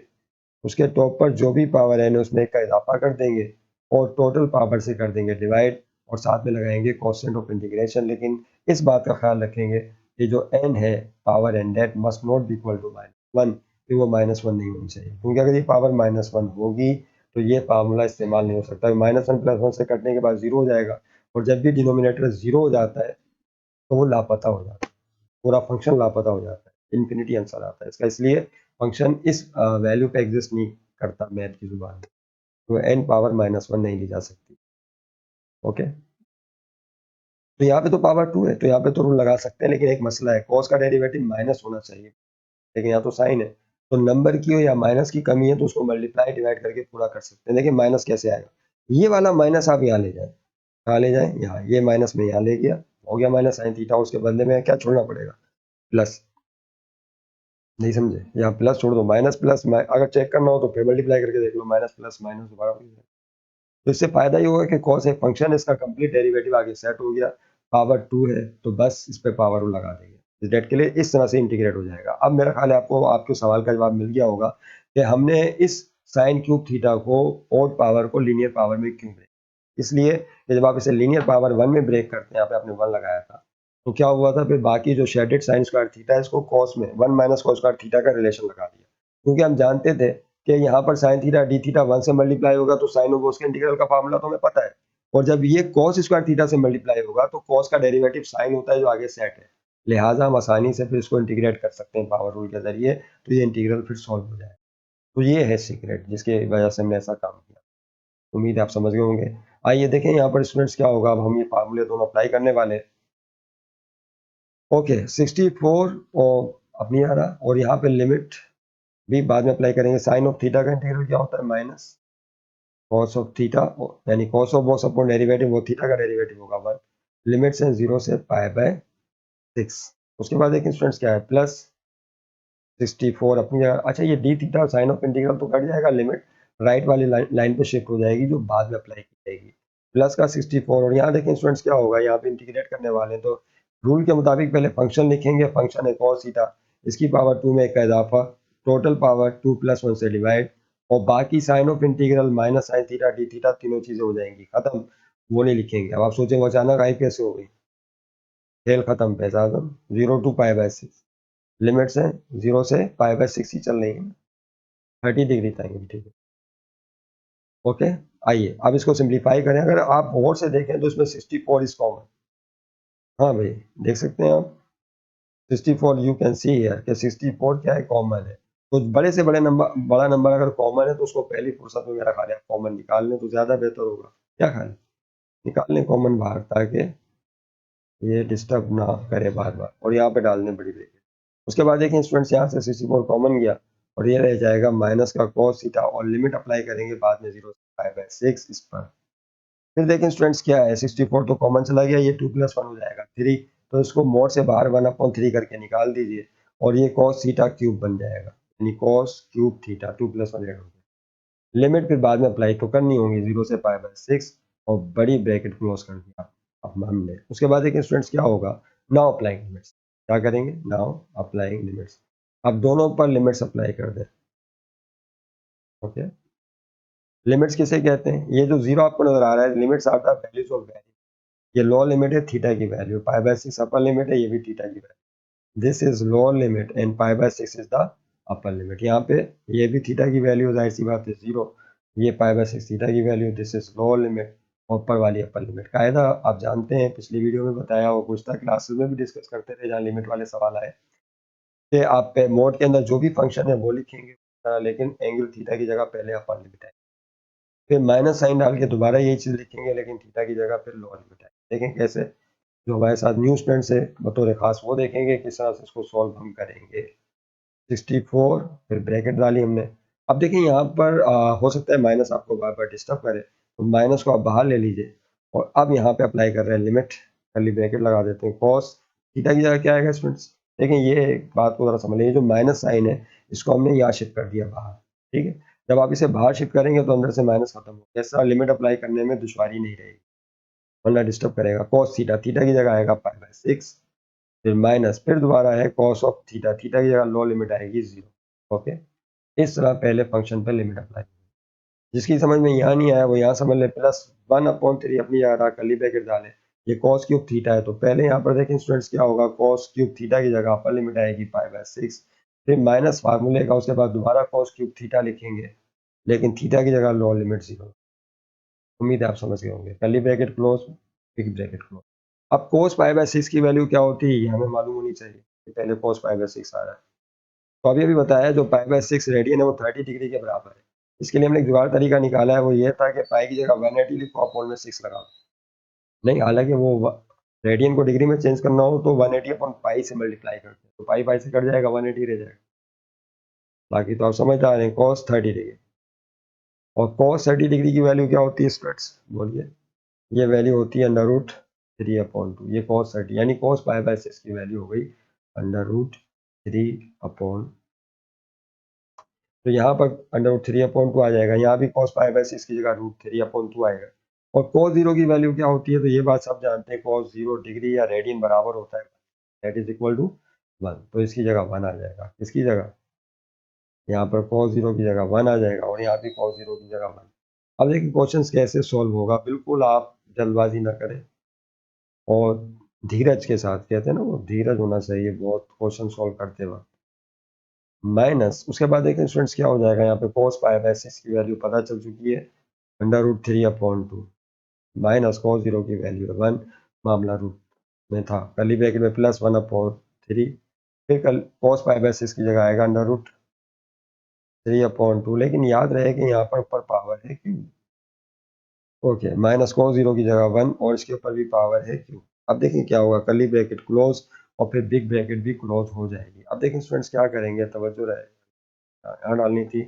उसके टॉप पर जो भी पावर n है उसमें एक का इजाफा कर देंगे और टोटल पावर से कर देंगे डिवाइड और साथ में लगाएंगे कॉन्स्टेंट ऑफ इंटीग्रेशन। लेकिन इस बात का ख्याल रखेंगे कि जो n है power n that must not be equal to -1, कि वो -1 नहीं होनी चाहिए, क्योंकि अगर ये पावर -1 होगी तो ये फार्मूला इस्तेमाल नहीं हो सकता। -1 + 1 से कटने के बाद 0 हो जाएगा और जब भी डिनोमिनेटर 0 हो जाता है तो वो लापता हो जाता है, पूरा फंक्शन लापता हो जाता है, इन्फिनिटी आंसर आता है इसका। इसलिए फंक्शन इस वैल्यू पे एग्जिस्ट नहीं करता मैथ की जुबान में, तो n पावर -1 नहीं ली जा सकती। ओके, तो यहाँ पे तो पावर 2 है, तो यहाँ पे तो रूल लगा सकते हैं, लेकिन एक मसला है, कॉस का डेरिवेटिव माइनस होना चाहिए, लेकिन यहाँ तो साइन है, तो नंबर की हो या माइनस की कमी है तो उसको मल्टीप्लाई डिवाइड करके पूरा कर सकते हैं। देखिए माइनस कैसे आएगा, ये वाला माइनस आप यहाँ ले जाए, कहाँ ले जाए, यहाँ, ये माइनस में यहाँ ले गया, हो गया माइनस साइन थीटा, उसके बदले में क्या छोड़ना पड़ेगा, प्लस। नहीं समझे, यहाँ प्लस छोड़ दो, माइनस प्लस, अगर चेक करना हो तो फिर मल्टीप्लाई करके देख लो, माइनस प्लस माइनस दोबारा। तो इससे फायदा ये होगा कि कॉस एक फंक्शन है, इसका कंप्लीट डेरिवेटिव आगे सेट हो गया, पावर 2 है तो बस इस पे पावर 2 लगा देंगे, इस डेट के लिए इस तरह से इंटीग्रेट हो जाएगा। अब मेरा ख्याल है आपको आपके सवाल का जवाब मिल गया होगा कि हमने इस साइन क्यूब थीटा को ऑड पावर को लीनियर पावर में क्यों ब्रेक, इसलिए कि जब आप इसे लीनियर पावर 1 में ब्रेक करते हैं, यहाँ पे आपने 1 लगाया था, तो क्या हुआ था, फिर बाकी जो शेडेड साइन स्क्वायर थीटा है इसको कॉस में 1 माइनस कॉस स्क्वायर थीटा का रिलेशन लगा दिया, क्योंकि हम जानते थे कि यहाँ पर साइन थीटा डी थीटा 1 से मल्टीप्लाई होगा तो साइन ऑफ उसके इंटीग्रल का फार्मूला तो हमें पता है, और जब ये कॉस स्क्वायर थीटा से मल्टीप्लाई होगा तो कॉस का डेरिवेटिव साइन होता है जो आगे सेट है, लिहाजा हम आसानी से फिर इसको इंटीग्रेट कर सकते हैं पावर रूल के जरिए, तो ये इंटीग्रल फिर सॉल्व हो जाए। तो ये है सीक्रेट जिसकी वजह से हमने ऐसा काम किया। उम्मीद है आप समझ गए होंगे। आइए देखें यहाँ पर स्टूडेंट्स क्या होगा, अब हम ये फार्मूले दोनों अप्लाई करने वाले हैं। ओके 64 और अपनी आ रहा, और यहाँ पे लिमिट भी बाद में अप्लाई करेंगे। साइन ऑफ थीटा का इंटीग्रल क्या होता है, माइनस कॉस ऑफ थीटा, यानी cos of boss upon derivative, वो थीटा का डेरिवेटिव होगा 1, लिमिट से 0 से पाई बाय 6। उसके बाद देखिए स्टूडेंट्स क्या है, प्लस 64 अपनी जगह। अच्छा ये D theta sine of integral तो कट जाएगा, लिमिट राइट वाली लाइन पे शिफ्ट हो जाएगी जो बाद में अप्लाई की जाएगी, प्लस का 64। और यहाँ देखें स्टूडेंट्स क्या होगा, यहाँ पे इंटीग्रेट करने वाले हैं तो रूल के मुताबिक पहले फंक्शन लिखेंगे, फंक्शन है कॉस थीटा, इसकी पावर 2 में एक का इजाफा, टोटल पावर 2 + 1 से डिवाइड, और बाकी sign of integral minus sine theta D theta तीनों चीजें हो जाएंगी खत्म, वो नहीं लिखेंगे। अब आप सोचेंगे अचानक आई कैसे हो गई, खेल खत्म, पैसा आजम 0 to π/6, लिमिट्स हैं 0 से π/6 ही चल रही है, 30 डिग्री तक, ठीक है। ओके आइए अब इसको सिंप्लीफाई करें, अगर आप गौर से देखें तो इसमें 64 इज कॉमन, हाँ भाई देख सकते हैं आप 64, यू कैन सी हियर कि 64 क्या है, कॉमन है। तो बड़े से बड़े नंबर, बड़ा नंबर अगर कॉमन है तो उसको पहली फुर्सत में मेरा ख्याल है कॉमन निकाल लें तो ज़्यादा बेहतर होगा, क्या ख्याल है? निकाल लें कॉमन बाहर ताकि ये डिस्टर्ब ना करे बार बार, और यहाँ पे डाल दें बड़ी ब्रैकेट। उसके बाद देखिए स्टूडेंट्स यहाँ से 64 कॉमन गया और ये रह जाएगा माइनस का कॉस थीटा, और लिमिट अप्लाई करेंगे बाद में 0 से π/6 इस पर। फिर देखें स्टूडेंट्स क्या है, 64 तो कॉमन चला गया, ये 2 + 1 हो जाएगा 3, तो इसको मोड से बाहर 1/3 करके निकाल दीजिए और ये कॉस थीटा क्यूब बन जाएगा, यानी कॉस क्यूब थीटा 2 + 1 ऐड हो गया। लिमिट फिर बाद में अप्लाई तो करनी होगी 0 से π/6, और बड़ी ब्रैकेट क्लोज कर दिया अब हमने। उसके बाद देखिए स्टूडेंट्स क्या होगा, नाउ अप्लाइंग लिमिट्स, क्या करेंगे, नाउ अप्लाइंग लिमिट्स, अब दोनों पर लिमिट्स अप्लाई कर दें। ओके लिमिट्स किसे कहते हैं, ये जो जीरो आपको नजर आ रहा है, limits are the values of value, ये लोअर लिमिट है थीटा की वैल्यू, π/6 अपर लिमिट है, ये भी थीटा की value, this is lower limit and π/6 is the upper limit. यहाँ पे ये भी थीटा की वैल्यू, जाहिर सी बात है 0, ये π/6 थीटा की value, this is lower limit, ऊपर वाली अपर लिमिट। कायदा आप जानते हैं, पिछली वीडियो में बताया और कुछ था, क्लासेस में भी डिस्कस करते थे जहाँ लिमिट वाले सवाल आए, कि आप मोड के अंदर जो भी फंक्शन है वो लिखेंगे, लेकिन एंगल थीटा की जगह पहले अपर लिमिट है, फिर माइनस साइन डाल के दोबारा यही चीज़ लिखेंगे लेकिन थीटा की जगह फिर लोअर लिमिट है। देखें कैसे, जो हमारे साथ न्यू स्टूडेंट्स है बतौर खास वो देखेंगे किस तरह से इसको सॉल्व हम करेंगे। 64 फिर ब्रैकेट डाली हमने। अब देखिए यहाँ पर हो सकता है माइनस आपको बार बार डिस्टर्ब करे, तो माइनस को आप बाहर ले लीजिए और अब यहाँ पे अप्लाई कर रहे हैं लिमिट, करली ब्रैकेट लगा देते हैं, कॉस थीटा की जगह क्या आएगा स्टूडेंट्स, देखें ये एक बात को जरा समझ लीजिए, जो माइनस साइन है इसको हमने यहाँ शिफ्ट कर दिया बाहर, ठीक है। जब आप इसे बाहर शिफ्ट करेंगे तो अंदर से माइनस खत्म हो, ऐसा लिमिट अप्लाई करने में दुश्वारी नहीं रहेगी, वरना डिस्टर्ब करेगा। कॉस थीटा, थीटा की जगह आएगा π/6, फिर माइनस, फिर दोबारा है कॉस ऑफ थीटा, थीटा की जगह लो लिमिट आएगी 0। ओके इस तरह पहले फंक्शन पे लिमिट अप्लाई, जिसकी समझ में यहाँ नहीं आया वो यहाँ समझ ले, +1/3 अपनी जगह करली ब्रैकेट डालें, ये कॉस क्यूब थीटा है, तो पहले यहाँ पर देखें स्टूडेंट्स क्या होगा, कॉस क्यूब थीटा की जगह अपर लिमिट आएगी π/6, फिर माइनस फार्मूले का, उसके बाद दोबारा कॉस क्यूब थीटा लिखेंगे लेकिन थीटा की जगह लोअर लिमिट 0। उम्मीद है आप समझ गए होंगे, करली bracket close, big bracket close. अब cos π/6 की वैल्यू क्या होती है ये हमें मालूम होनी चाहिए, कि पहले cos π/6 आ रहा है, तो अभी अभी बताया जो π/6 रेडियन है वो 30 डिग्री के बराबर है। इसके लिए हमने एक जुगाड़ तरीका निकाला है, वो ये था कि पाई की जगह 180 लिखो, अपॉन में 6 लगा दो। नहीं, हालांकि वो रेडियन को डिग्री में चेंज करना हो तो 180 अपॉन पाई से मल्टीप्लाई करते हैं, तो पाई पाई से कट जाएगा, 180 रह जाएगा। बाकी तो आप समझ आ रहे हैं, cos 30 डिग्री। और cos 30 डिग्री की वैल्यू क्या होती है स्टूडेंट्स, बोलिए? ये वैल्यू होती है √3/2, ये cos 30 यानी cos π/6 की वैल्यू हो गई √3/, तो यहाँ पर √3/2 आ जाएगा, यहाँ भी cos π/6 की जगह √3/2 आएगा। और cos 0 की वैल्यू क्या होती है, तो ये बात सब जानते हैं, cos 0 डिग्री या रेडियन बराबर होता है दैट इज इक्वल टू 1, तो इसकी जगह 1 आ जाएगा। किसकी जगह? यहाँ पर cos 0 की जगह 1 आ जाएगा और यहाँ भी cos 0 की जगह 1। अब देखिए क्वेश्चंस कैसे सॉल्व होगा, बिल्कुल आप जल्दबाजी ना करें और धीरज के साथ, कहते हैं ना वो धीरज होना चाहिए बहुत क्वेश्चन सॉल्व करते वक्त। माइनस उसके बाद देखें स्टूडेंट्स क्या हो जाएगा, यहाँ पे cos π/6 की वैल्यू पता चल चुकी है √3/2 माइनस cos 0 की वैल्यू है 1, मामला रूट में था, कर्ली ब्रैकेट में +1/3, फिर कल cos π/6 की जगह आएगा √3/2, लेकिन याद रहे कि यहाँ पर ऊपर पावर है क्यों, ओके, माइनस cos 0 की जगह 1 और इसके ऊपर भी पावर है क्यों। अब देखें क्या होगा, कर्ली ब्रैकेट क्लोज और फिर बिग ब्रैकेट भी क्लोज हो जाएगी। अब देखें स्टूडेंट्स क्या करेंगे, तवज्जो रहे, यहाँ डालनी थी,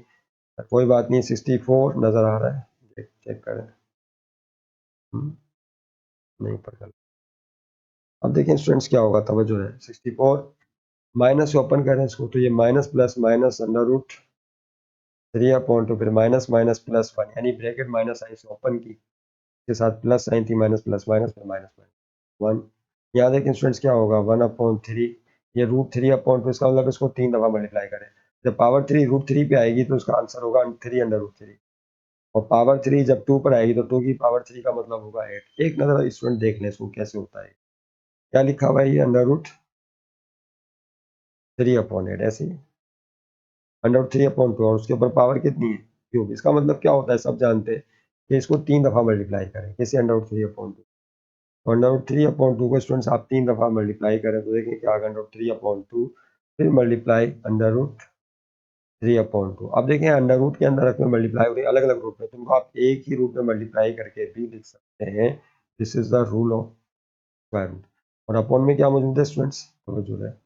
कोई बात नहीं, 64 नजर आ रहा है, चेक करें, नहीं पकड़। अब देखें स्टूडेंट्स क्या होगा, तवज्जो है, 64 माइनस से ओपन करें इसको, तो ये माइनस प्लस माइनस √3/2, फिर माइनस माइनस प्लस 1, यानी ब्रैकेट माइनस साइन से ओपन की, के साथ प्लस साइन थी, माइनस प्लस माइनस, फिर माइनस माइनस 1। यहाँ देखें स्टूडेंट्स क्या होगा 1/3, ये √3/2, इसका मतलब इसको 3 दफा मल्टीप्लाई करें, जब पावर 3 √3 पे आएगी तो इसका आंसर होगा 3/√3, और पावर 3 जब 2 पर आएगी तो 2 की पावर 3 का मतलब होगा 8। एक नजर स्टूडेंट देख लें इसको कैसे होता है, क्या लिखा हुआ है ये √3/8, ऐसे ही √3/2 और उसके ऊपर पावर कितनी है, क्यूब। इसका मतलब क्या होता है, सब जानते हैं कि इसको 3 दफा मल्टीप्लाई करें, किसी √3/2, और √3/2 को स्टूडेंट्स आप 3 दफा मल्टीप्लाई करें तो देखें क्या आएगा √3/2, फिर मल्टीप्लाई √3/2। अब देखें अंडर रूट के अंदर रखें मल्टीप्लाई हो रही है अलग अलग रूट में, तुमको आप एक ही रूट में मल्टीप्लाई करके भी लिख सकते हैं, this is the rule of square root. और अपॉन में क्या मौजूद है स्टूडेंट्स, मौजूद है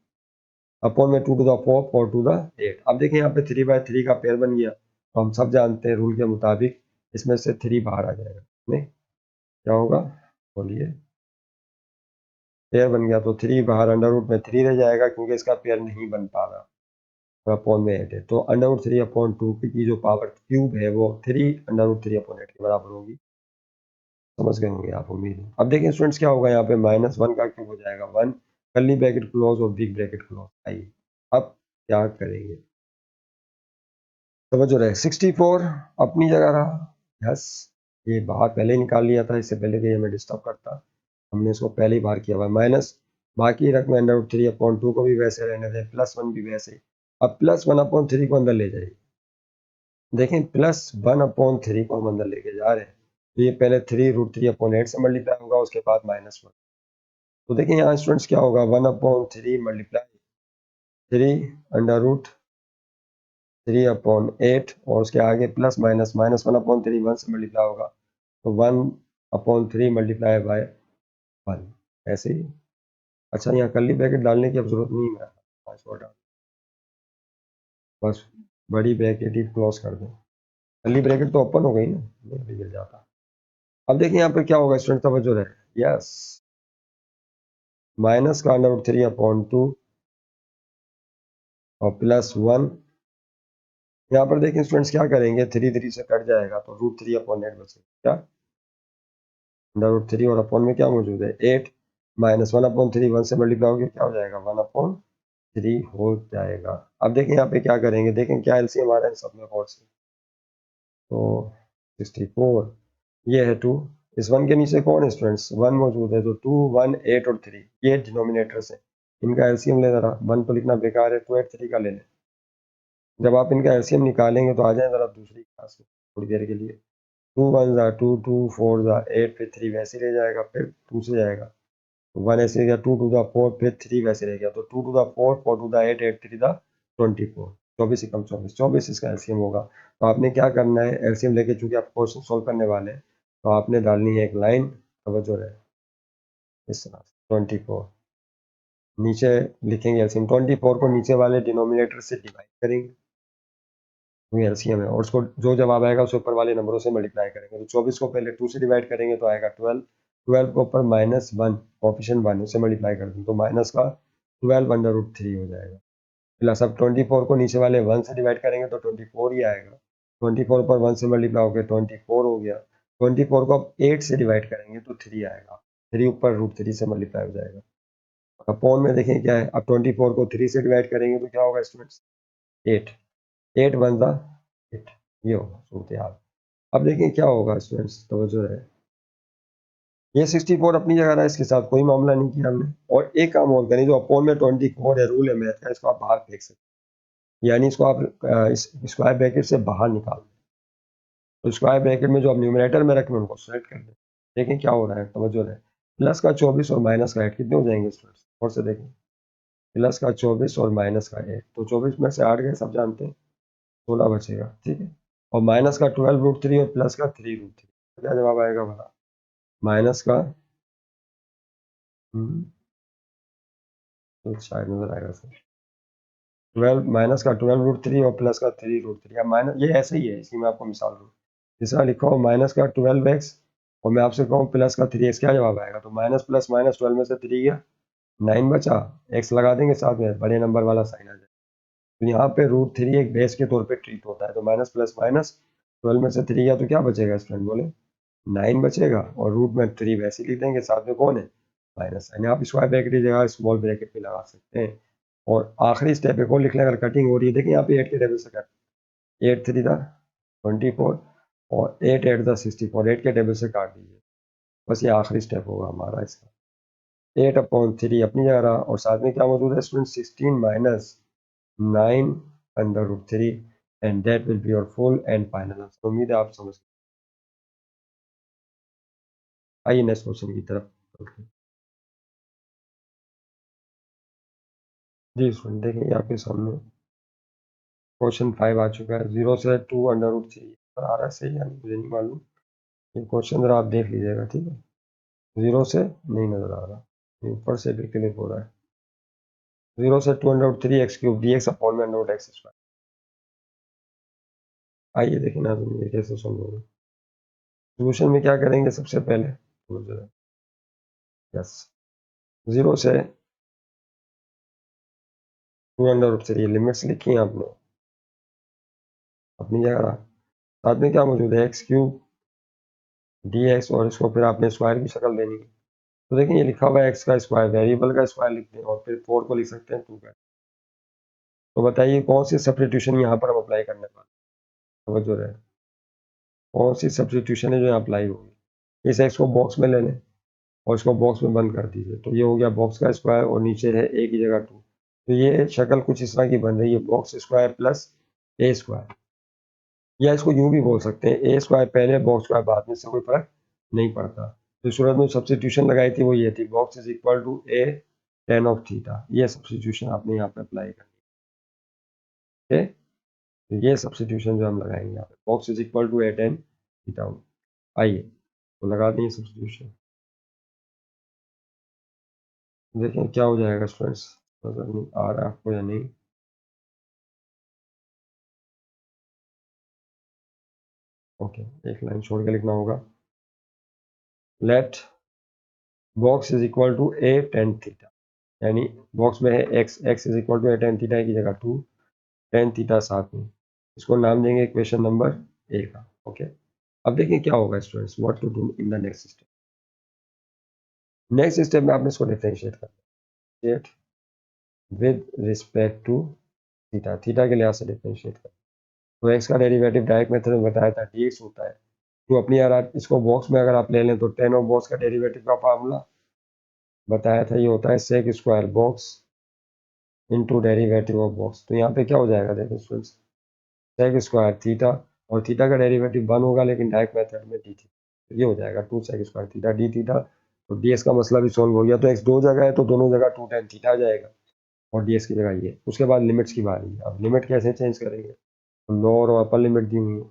अपॉन में 2 टू द 4, 4 टू द 8। अब देखें यहाँ पे 3/3 का पेयर बन गया, तो हम सब जानते हैं रूल के मुताबिक इसमें से 3 बाहर आ जाएगा, नहीं क्या होगा, बोलिए, पेयर बन गया तो 3 बाहर, अंडर रूट में 3 रह जाएगा क्योंकि इसका पेयर नहीं बन पा रहा, और अपॉन में 8 है, तो √3/2 की जो पावर क्यूब है वो 3√3/8 के बराबर होगी। समझ गए होंगे आप, उम्मीद है। अब देखिए स्टूडेंट्स क्या होगा, यहाँ पे -1 का क्यूब हो जाएगा 1, कर्ली ब्रैकेट क्लोज और बिग ब्रैकेट क्लोज। आइए अब क्या करेंगे, समझ रहे, 64 अपनी जगह रहा, यस, ये बाहर पहले ही निकाल लिया था, इससे पहले कि ये हमें डिस्टर्ब करता, हमने इसको पहले ही बाहर किया हुआ, माइनस बाकी रकम √3/2 को भी वैसे रहने दें, +1 भी वैसे। अब +1/3 को अंदर ले जाइए, देखें +1/3 को हम अंदर लेके जा रहे हैं, तो ये पहले 3√3/8 से मल्टीप्लाई होगा, उसके बाद -1, तो देखें यहाँ स्टूडेंट्स क्या होगा 1/3 मल्टीप्लाई 3√3/8 और उसके आगे प्लस माइनस -1/3 1 से मल्टीप्लाई होगा, तो 1/3 मल्टीप्लाई बाय 1, ऐसे ही। अच्छा यहाँ कर्ली ब्रैकेट डालने की अब जरूरत नहीं है, बस बड़ी ब्रैकेट ही क्लोज कर दें, कर्ली ब्रैकेट तो ओपन हो गई ना, नहीं गिर जाता। अब देखिए यहाँ पे क्या होगा स्टूडेंट, तवज्जो रहे, यस, माइनस का √3/2 और +1, यहाँ पर देखिए स्टूडेंट्स क्या करेंगे, 3 3 से कट जाएगा तो √3/8 बचेगा, क्या √3 और अपॉन में क्या मौजूद है 8, -1/3 1 से मल्टीप्लाई होगी, क्या हो जाएगा 1/3 हो जाएगा। अब देखें यहाँ पे क्या करेंगे, देखें क्या एलसीएम आ रहा है सब में और से, तो 64 ये है 2, इस 1 के नीचे कौन है स्टूडेंट्स, 1 मौजूद है, तो 2 1 8 और 3 ये डिनोमिनेटर से, इनका एलसीएम ले जरा, 1 तो लिखना बेकार है, 2 8 3 का ले लें, जब आप इनका एलसीएम निकालेंगे तो आ जाए जरा दूसरी क्लास में थोड़ी देर के लिए, 2 1 ज़ा 2 2 4 ज़ा 8, फिर 3 वैसे रह जाएगा, फिर 2 से जाएगा 1 ऐसे गया, 2 टू द 4, फिर 3 वैसे रह गया, तो 2 to the 4, 4 to the 8, 8 3 the 24, 24 एकम 24, 24 इसका एलसीएम होगा। तो आपने क्या करना है, एलसीएम लेके चूंकि आप क्वेश्चन सोल्व करने वाले हैं तो आपने डालनी है एक लाइन, तवज्जो रहे, इस तरह 24 नीचे लिखेंगे एलसीएम, 24 को नीचे वाले डिनोमिनेटर से डिवाइड करेंगे, वो एलसीएम है, और उसको जो जवाब आएगा उसे ऊपर वाले नंबरों से मल्टीप्लाई करेंगे। तो 24 को पहले 2 से डिवाइड करेंगे तो आएगा 12, 12 को ऊपर -1 कोफिशिएंट 1 उससे मल्टीप्लाई कर दें तो माइनस का 12/3 हो जाएगा। प्लस अब 24 को नीचे वाले 1 से डिवाइड करेंगे तो 24 ही आएगा। 24 पर 1 से मल्टीप्लाई हो गया 24 हो गया। 24 को अब 8 से डिवाइड करेंगे तो 3 आएगा। 3 ऊपर √3 से मल्टीप्लाई हो जाएगा। अपॉन में देखें क्या है, अब 24 को 3 से डिवाइड करेंगे तो क्या होगा स्टूडेंट्स, 8, 8 वन ज़ा 8, ये होगा सूरत हाल। अब देखें क्या होगा स्टूडेंट्स, तवज्जो है, ये 64 अपनी जगह रहा, इसके साथ कोई मामला नहीं किया हमने। और एक काम और करें, जो अपॉन में 24 है, रूल है मैथ का, इसको आप बाहर फेंक सकते हैं, यानी इसको आप इस स्क्वायर ब्रैकेट से बाहर निकाल दें। तो स्क्वायर ब्रैकेट में जो आप न्यूमरेटर में रखें उनको सेलेक्ट कर दें। देखें क्या हो रहा है, तवज्जो है, प्लस का 24 और माइनस का 8 कितने हो जाएंगे स्टूडेंट्स, और से देखें, प्लस का 24 और माइनस का 8, तो 24 में से 8 गए, सब जानते हैं, 16 बचेगा, ठीक है। और माइनस का 12√3 और प्लस का 3√3, क्या जवाब आएगा भला, माइनस का तो शायद नजर आएगा सर, 12 माइनस का 12√3 और प्लस का 3√3। अब माइनस ये ऐसे ही है, इसी में आपको मिसाल दूँ, जिसका लिखा हो माइनस का 12x और मैं आपसे कहूँ प्लस का 3x, क्या जवाब आएगा, तो माइनस प्लस माइनस 12 में से 3 गया, 9 बचा, x लगा देंगे साथ में, बड़े नंबर वाला साइन आ जाए। तो यहाँ पे √3 एक बेस के तौर पे ट्रीट होता है, तो माइनस प्लस माइनस 12 में से 3 गया तो क्या बचेगा स्टूडेंट बोले, 9 बचेगा, और रूट में 3 वैसे लिख देंगे, साथ में कौन है, माइनस, यानी आप स्क्वायर ब्रैकेट की जगह स्मॉल ब्रैकेट पे लगा सकते हैं। और आखिरी स्टेप एक और लिख लें, अगर कटिंग हो रही है, देखिए यहाँ पे 8 के टेबल से कट, 8 3 था 24 और 8 8 था 64, 8 के टेबल से काट दीजिए, बस ये आखिरी स्टेप होगा हमारा इसका। 8/3 अपनी जगह रहा, और साथ में क्या मौजूद है student, 16 minus 9/√3, and that will be your full and final answer. उम्मीद है आप समझ। आइए नेक्स्ट क्वेश्चन की तरफ। जी स्टूडेंट देखें, ये आपके सामने क्वेश्चन 5 आ चुका है, 0 से 2/√3 पर आ रहा है, सही यानी मुझे नहीं मालूम, ये क्वेश्चन जरा आप देख लीजिएगा, ठीक है। 0 से नहीं नजर आ रहा, ये ऊपर से भी क्लिक हो रहा है, 0 से 2/√3 x³ dx अपॉन में √x²। आइए देखें ना, तुम ये कैसे समझोगे। सोल्यूशन में क्या करेंगे सबसे पहले, यस, 0 से 2/√3 लिमिट्स लिखी हैं आपने अपनी जगह, साथ में क्या मौजूद है, x³ dx, और इसको फिर आपने स्क्वायर की शक्ल देनी है। तो देखिए ये लिखा हुआ है x का स्क्वायर, वेरिएबल का स्क्वायर लिखते हैं, और फिर 4 को लिख सकते हैं 2 का। तो बताइए कौन सी सब्स्टिट्यूशन यहाँ पर हम अप्लाई करने वाले, समझ रहे हैं, कौन सी सब्स्टिट्यूशन है जो यहाँ अप्लाई होगी। इस x को बॉक्स में ले लें और इसको बॉक्स में बंद कर दीजिए, तो ये हो गया बॉक्स का स्क्वायर, और नीचे है a की जगह 2, तो ये शक्ल कुछ इस तरह की बन रही है, box square plus a square, या इसको यूं भी बोल सकते हैं a स्क्वायर पहले बॉक्स स्क्वायर बाद में, से कोई फर्क नहीं पड़ता। तो सूरत में सब्स्टिट्यूशन लगाई थी वो ये थी, box is equal to a tan of theta, ये सब्स्टिट्यूशन आपने यहाँ पे अप्लाई करनी है, तो ये सब्स्टिट्यूशन जो हम लगाएंगे यहाँ पे, box is equal to a tan theta. आइए तो लगा दें सब्स्टिट्यूशन, देखें क्या हो जाएगा स्टूडेंट्स, नजर नहीं आ रहा है आपको या नहीं, ओके, एक लाइन छोड़ के लिखना होगा, let box is equal to a tan theta, यानी बॉक्स में है x is equal to a tan theta की जगह 2 tan थीटा साथ में, इसको नाम देंगे इक्वेशन नंबर a का, ओके। अब देखिए क्या होगा students, what to do in the next step. Next step में आपने इसको डिफरेंशिएट करना है with respect to theta, theta के लिहाज से डिफरेंशिएट करना। तो x का डेरिवेटिव डायरेक्ट मेथड में बताया था dx होता है, तो अपनी यार आप इसको बॉक्स में अगर आप ले लें तो tan ऑफ बॉक्स का डेरिवेटिव का फार्मूला बताया था, ये होता है sec square box into derivative of box. तो यहाँ पे क्या हो जाएगा देखिए स्टूडेंट्स, sec स्क्वायर थीटा, और थीटा का डेरिवेटिव 1 होगा लेकिन डायरेक्ट मेथड में डी थीटा, तो ये हो जाएगा 2 sec square theta D theta. तो ds का मसला भी सॉल्व हो गया, तो x दो जगह है तो दोनों जगह 2 tan थीटा आ जाएगा, और ds की जगह ये। उसके बाद लिमिट्स की बारी है, अब लिमिट कैसे चेंज करेंगे, तो लोअर और अपर लिमिट दी हुई है,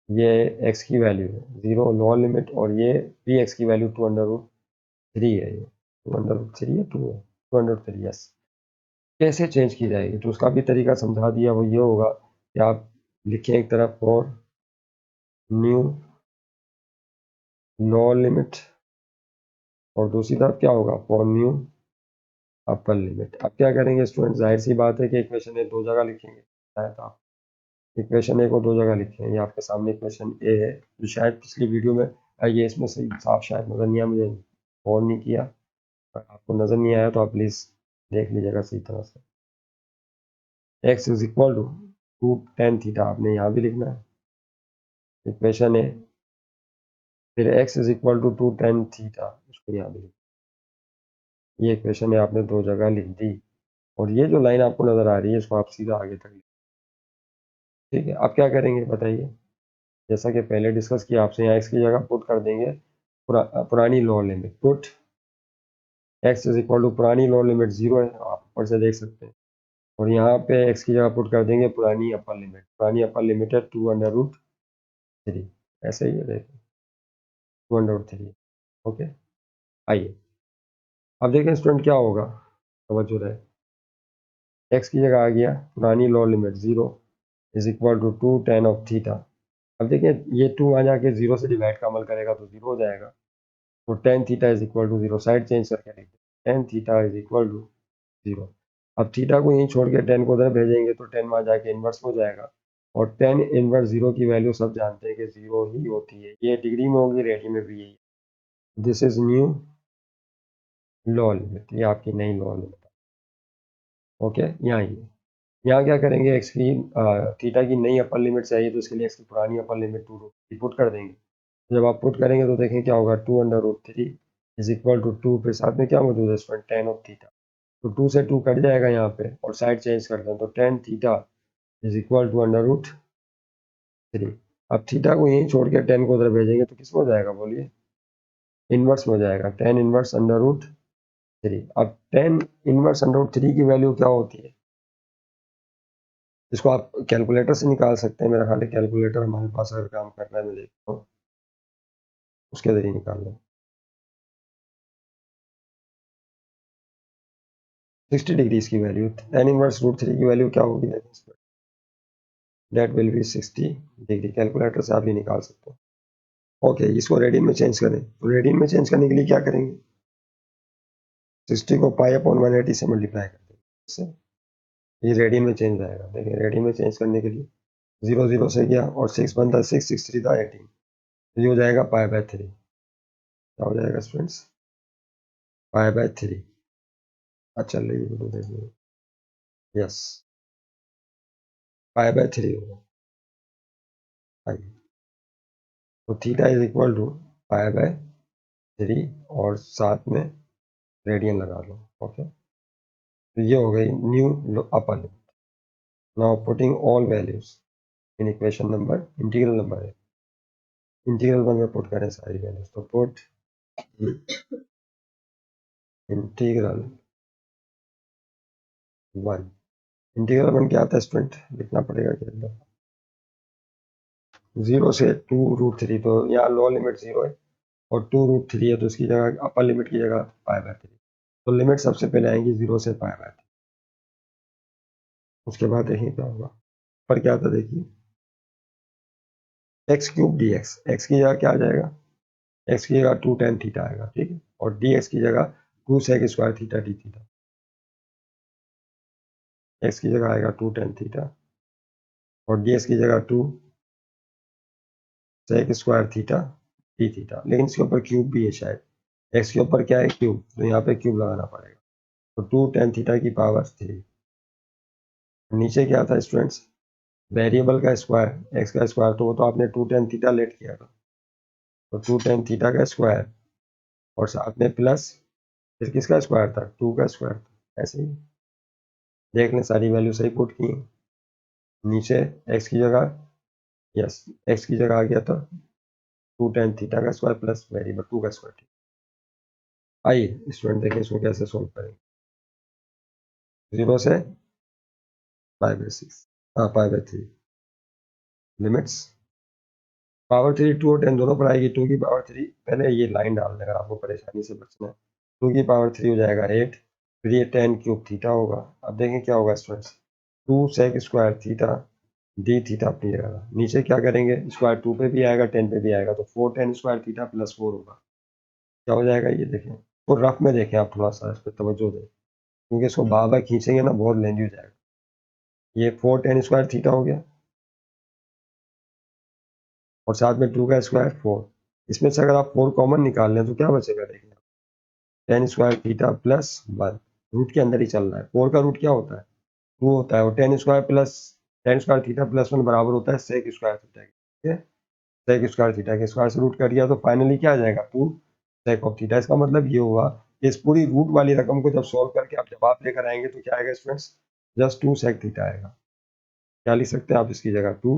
ये x की वैल्यू है 0 लोअर लिमिट, और ये भी x की वैल्यू 2/3 है, ये 2/3 है, 2 है 2/3, यस। कैसे चेंज की जाएगी, तो उसका भी तरीका समझा दिया, वो ये होगा कि आप लिखें एक तरफ फॉर न्यू लोअर लिमिट और दूसरी तरफ क्या होगा फॉर न्यू अपर लिमिट। अब क्या करेंगे स्टूडेंट, जाहिर सी बात है कि इक्वेशन ए दो जगह लिखेंगे, शायद आप इक्वेशन ए को दो जगह लिखें। ये आपके सामने इक्वेशन ए है जो शायद पिछली वीडियो में ये इसमें सही साफ शायद नज़र नहीं आया, मुझे ऑन नहीं किया, पर आपको नज़र नहीं आया तो आप प्लीज़ देख लीजिएगा सही तरह से। x is equal to tan theta आपने यहाँ भी लिखना है इक्वेशन है, फिर x is equal to tan theta उसको यहाँ भी लिखना। ये इक्वेशन है आपने दो जगह लिख दी और ये जो लाइन आपको नज़र आ रही है इसको आप सीधा आगे तक लिख, ठीक है। अब क्या करेंगे बताइए, जैसा कि पहले डिस्कस किया आपसे, यहाँ x की जगह पुट कर देंगे पुरानी lower limit, put x is equal to पुरानी लोअर लिमिट 0 है, आप ऊपर से देख सकते हैं, और यहाँ पे x की जगह पुट कर देंगे पुरानी अपर लिमिट। पुरानी अपर लिमिट है 2√3, ऐसे ही है देखें 2√3। ओके, आइए अब देखें स्टूडेंट क्या होगा, समझ रहे, x की जगह आ गया पुरानी lower limit 0 is equal to tan of theta. अब देखिए ये 2 आ जाके 0 से डिवाइड का अमल करेगा तो 0 हो जाएगा, तो tan theta is equal to 0, side change करके लिखते हैं tan theta is equal to 0। अब थीटा को यहीं छोड़ के tan को उधर भेजेंगे तो tan वहाँ जाके इन्वर्स हो जाएगा, और tan इन्वर्स 0 की वैल्यू सब जानते हैं कि 0 ही होती है, ये डिग्री में होगी रेडियन में भी यही। This is new lower limit, ये आपकी नई लोअर लिमिट। ओके, यहाँ क्या करेंगे, एक्स की थीटा की नई अपर लिमिट चाहिए तो इसके लिए एक्स की पुरानी अपर लिमिट 2√3 पुट कर देंगे। जब आप पुट करेंगे तो देखें क्या होगा, 2√3 इज इक्वल टू 2 पे साथ में क्या मौजूद है स्टूडेंट, tan ऑफ थीटा, तो 2 से 2 कट जाएगा यहाँ पे और साइड चेंज कर दें तो tan theta is equal to √3। अब थीटा को यहीं छोड़ के tan को उधर भेजेंगे तो किस में हो जाएगा बोलिए, इनवर्स में हो जाएगा, tan इनवर्स √3। अब tan इनवर्स √3 की वैल्यू क्या होती है, इसको आप कैलकुलेटर से निकाल सकते हैं, मेरा ख्याल है कैलकुलेटर हमारे पास अगर काम कर रहा है मैं देखता हूँ उसके जरिए निकाल लो। 60 डिग्री की वैल्यू, tan इनवर्स √3 की वैल्यू क्या होगी, that will be 60 degree, calculator से आप ये निकाल सकते हो। ओके, इसको रेडियन में चेंज करें, तो रेडियन में चेंज करने के लिए क्या करेंगे, 60 को π/180 से मल्टीप्लाई कर देंगे, इससे ये रेडियन में चेंज आएगा। देखिए रेडियन में चेंज करने के लिए 0 0 से गया और 6 बनता है 6 6 3 था 18, ये हो जाएगा π/3, क्या हो जाएगा स्टूडेंट्स, π/3। अच्छा चल रही है तो देखिए, यस π/3 होगा। आइए, तो थीटा इज इक्वल टू π/3 और साथ में रेडियन लगा लो। ओके, तो ये हो गई new upper limit. Now putting all values in equation number, integral number है, इंटीग्रल वन में पुट करें सारी वैल्यूज, तो put integral one, integral one क्या आता है स्टूडेंट, लिखना पड़ेगा क्या, 0 से 2√3, तो यहाँ लोअर लिमिट 0 है और 2√3 है तो इसकी जगह अपर लिमिट की जगह π/3, तो लिमिट सबसे पहले आएंगी 0 से π/3। उसके बाद देखिए क्या होगा, पर क्या था देखिए, x³ dx, x की जगह क्या आ जाएगा, x की जगह 2 tan थीटा आएगा, ठीक है, और dx की जगह 2 sec square theta d theta, x की जगह आएगा 2 tan थीटा और dx की जगह 2 sec square theta d theta, लेकिन इसके ऊपर क्यूब भी है शायद, x के ऊपर क्या है क्यूब, तो यहाँ पे क्यूब लगाना पड़ेगा, तो 2 tan थीटा की पावर 3। नीचे क्या था स्टूडेंट्स, वेरिएबल का स्क्वायर, एक्स का स्क्वायर, तो वो तो आपने 2 tan थीटा लेट किया था, तो 2 tan थीटा का स्क्वायर और साथ में प्लस फिर किसका स्क्वायर था, 2 का स्क्वायर था। ऐसे ही देख लें सारी वैल्यू सही पुट की, नीचे एक्स की जगह, यस एक्स की जगह आ गया था 2 tan थीटा का स्क्वायर प्लस वेरिएबल 2 का स्क्वायर। आइए स्टूडेंट देखें इसको कैसे सोल्व करेंगे, 0 से π/6, हाँ π/3, लिमिट्स पावर 3 2 और 10 दोनों पर आएगी, 2 की पावर 3, पहले ये लाइन डाल दें अगर आपको परेशानी से बचना है, 2 की पावर 3 हो जाएगा 8, फिर ये tan³ थीटा होगा। अब देखें क्या होगा students, 2 sec square theta D theta अपनी जगह। नीचे क्या करेंगे, स्क्वायर 2 पे भी आएगा 10 पे भी आएगा, तो 4 tan स्क्वायर थीटा प्लस 4 होगा। क्या हो जाएगा ये देखें, तो रफ में देखें आप, थोड़ा सा इस पर तवज्जो दें, क्योंकि इसको बार बार खींचेंगे ना बहुत लेंदी हो जाएगा। ये 4 tan स्क्वायर थीटा हो गया और साथ में 2 का स्क्वायर 4। इसमें से अगर आप 4 कॉमन निकाल लें तो क्या बचेगा, देखिए tan square theta plus 1, root के अंदर ही चल रहा है। 4 का रूट क्या होता है, 2 होता है, और tan square plus tan square theta plus 1 बराबर होता है sec स्क्वायर थीटा के। ठीक है, sec स्क्वायर थीटा के स्क्वायर से रूट कर दिया तो फाइनली क्या आ जाएगा, 2 sec ऑफ थीटा। इसका मतलब ये हुआ कि इस पूरी रूट वाली रकम को जब सॉल्व करके आप जवाब लेकर आएंगे तो क्या आएगा स्टूडेंट्स, जस्ट 2 sec थीटा आएगा। क्या लिख सकते हैं आप इसकी जगह, 2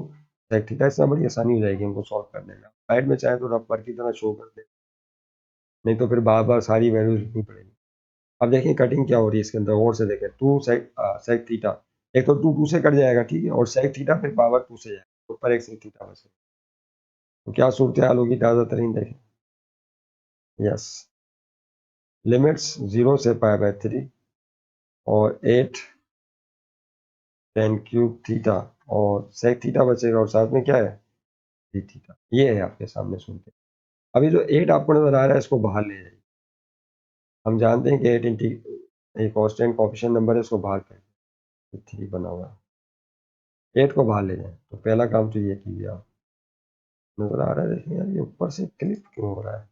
sec थीटा। इसमें बड़ी आसानी हो जाएगी इनको सॉल्व करने में। साइड में चाहे तो रफ वर्क की तरह शो कर दे, नहीं तो फिर बार बार सारी वैल्यूज लिखनी पड़ेगी। अब देखिए कटिंग क्या हो रही है इसके अंदर, और से देखें, 2 sec थीटा, एक तो 2 2 से कट जाएगा, ठीक है, और sec थीटा फिर पावर 2 से जाएगा, ऊपर एक sec थीटा बचेगा। तो क्या सूरत हाल होगी, ताज़ा तरीन देखें। यस, लिमिट्स 0 से π/3 और 8 tan क्यूब थीटा और sec थीटा बचेगा, और साथ में क्या है, d थीटा। ये है आपके सामने सुनते। अभी जो 8 आपको नजर आ रहा है इसको बाहर ले जाइए। हम जानते हैं कि 8 इंटी एक कांस्टेंट कोएफिशिएंट नंबर है, इसको बाहर कर 3 बना हुआ है, 8 को बाहर ले जाएं। तो पहला काम तो ये कीजिए आप, नजर आ रहा है, देखिए यार ये ऊपर से क्लिक क्यों हो रहा है।